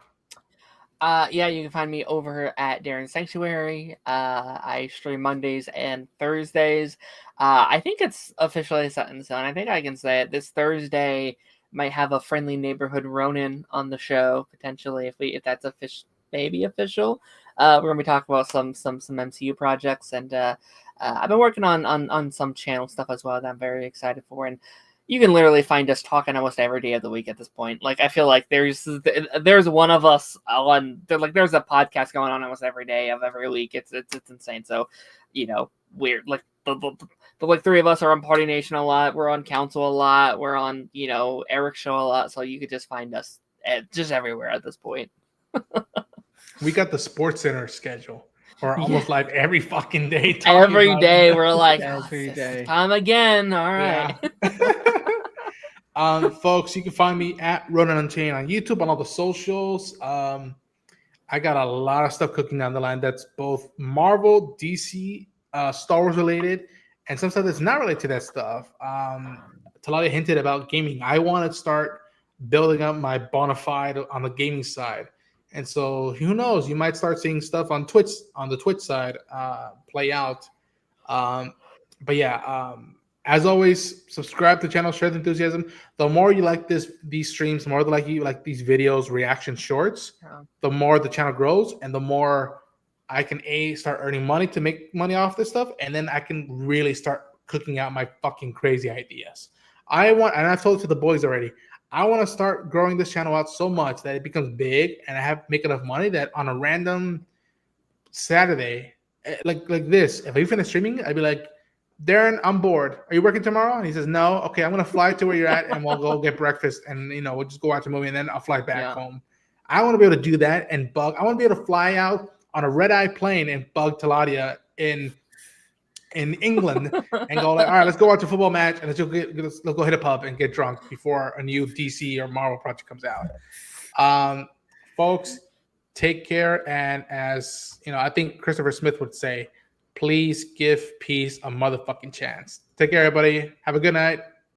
S3: You can find me over at Darren Sanctuary. I stream Mondays and Thursdays. I think it's officially set in stone. I think I can say it. This Thursday might have a friendly neighborhood Ronin on the show potentially if that's official. We're gonna be talking about some MCU projects, and I've been working on some channel stuff as well that I'm very excited for. And you can literally find us talking almost every day of the week at this point. Like, I feel like there's one of us on there's a podcast going on almost every day of every week. It's insane. So, weird. Like the three of us are on Party Nation a lot. We're on Council a lot. We're on Eric's show a lot. So you could just find us just everywhere at this point.
S1: We got the Sports Center schedule. We're almost live every fucking day.
S3: Every day we're like,
S2: every day.
S3: Time again. All right.
S1: Yeah. Folks, you can find me at Ronan Unchained on YouTube, on all the socials. I got a lot of stuff cooking down the line that's both Marvel, DC, Star Wars related, and some stuff that's not related to that stuff. Taladia hinted about gaming. I want to start building up my bona fide on the gaming side. And so who knows, you might start seeing stuff on Twitch, on the Twitch side, play out. But yeah, as always, subscribe to the channel, share the enthusiasm. The more you like these streams, the more you like these videos, reaction shorts, the more the channel grows, and the more I can start earning money to make money off this stuff, and then I can really start cooking out my fucking crazy ideas. And I've told it to the boys already, I want to start growing this channel out so much that it becomes big, and I make enough money that on a random Saturday, like this, if I finish streaming, I'd be like, Darren, I'm bored. Are you working tomorrow? And he says, no. Okay, I'm going to fly to where you're at, and we'll go get breakfast, and we'll just go watch a movie, and then I'll fly back home. I want to be able to do that and bug. I want to be able to fly out on a red-eye plane and bug Taladia in England and go like, all right, let's go watch a football match, and let's go hit a pub and get drunk before a new DC or Marvel project comes out. Folks, take care, and as I think Christopher Smith would say, please give peace a motherfucking chance. Take care, everybody. Have a good night.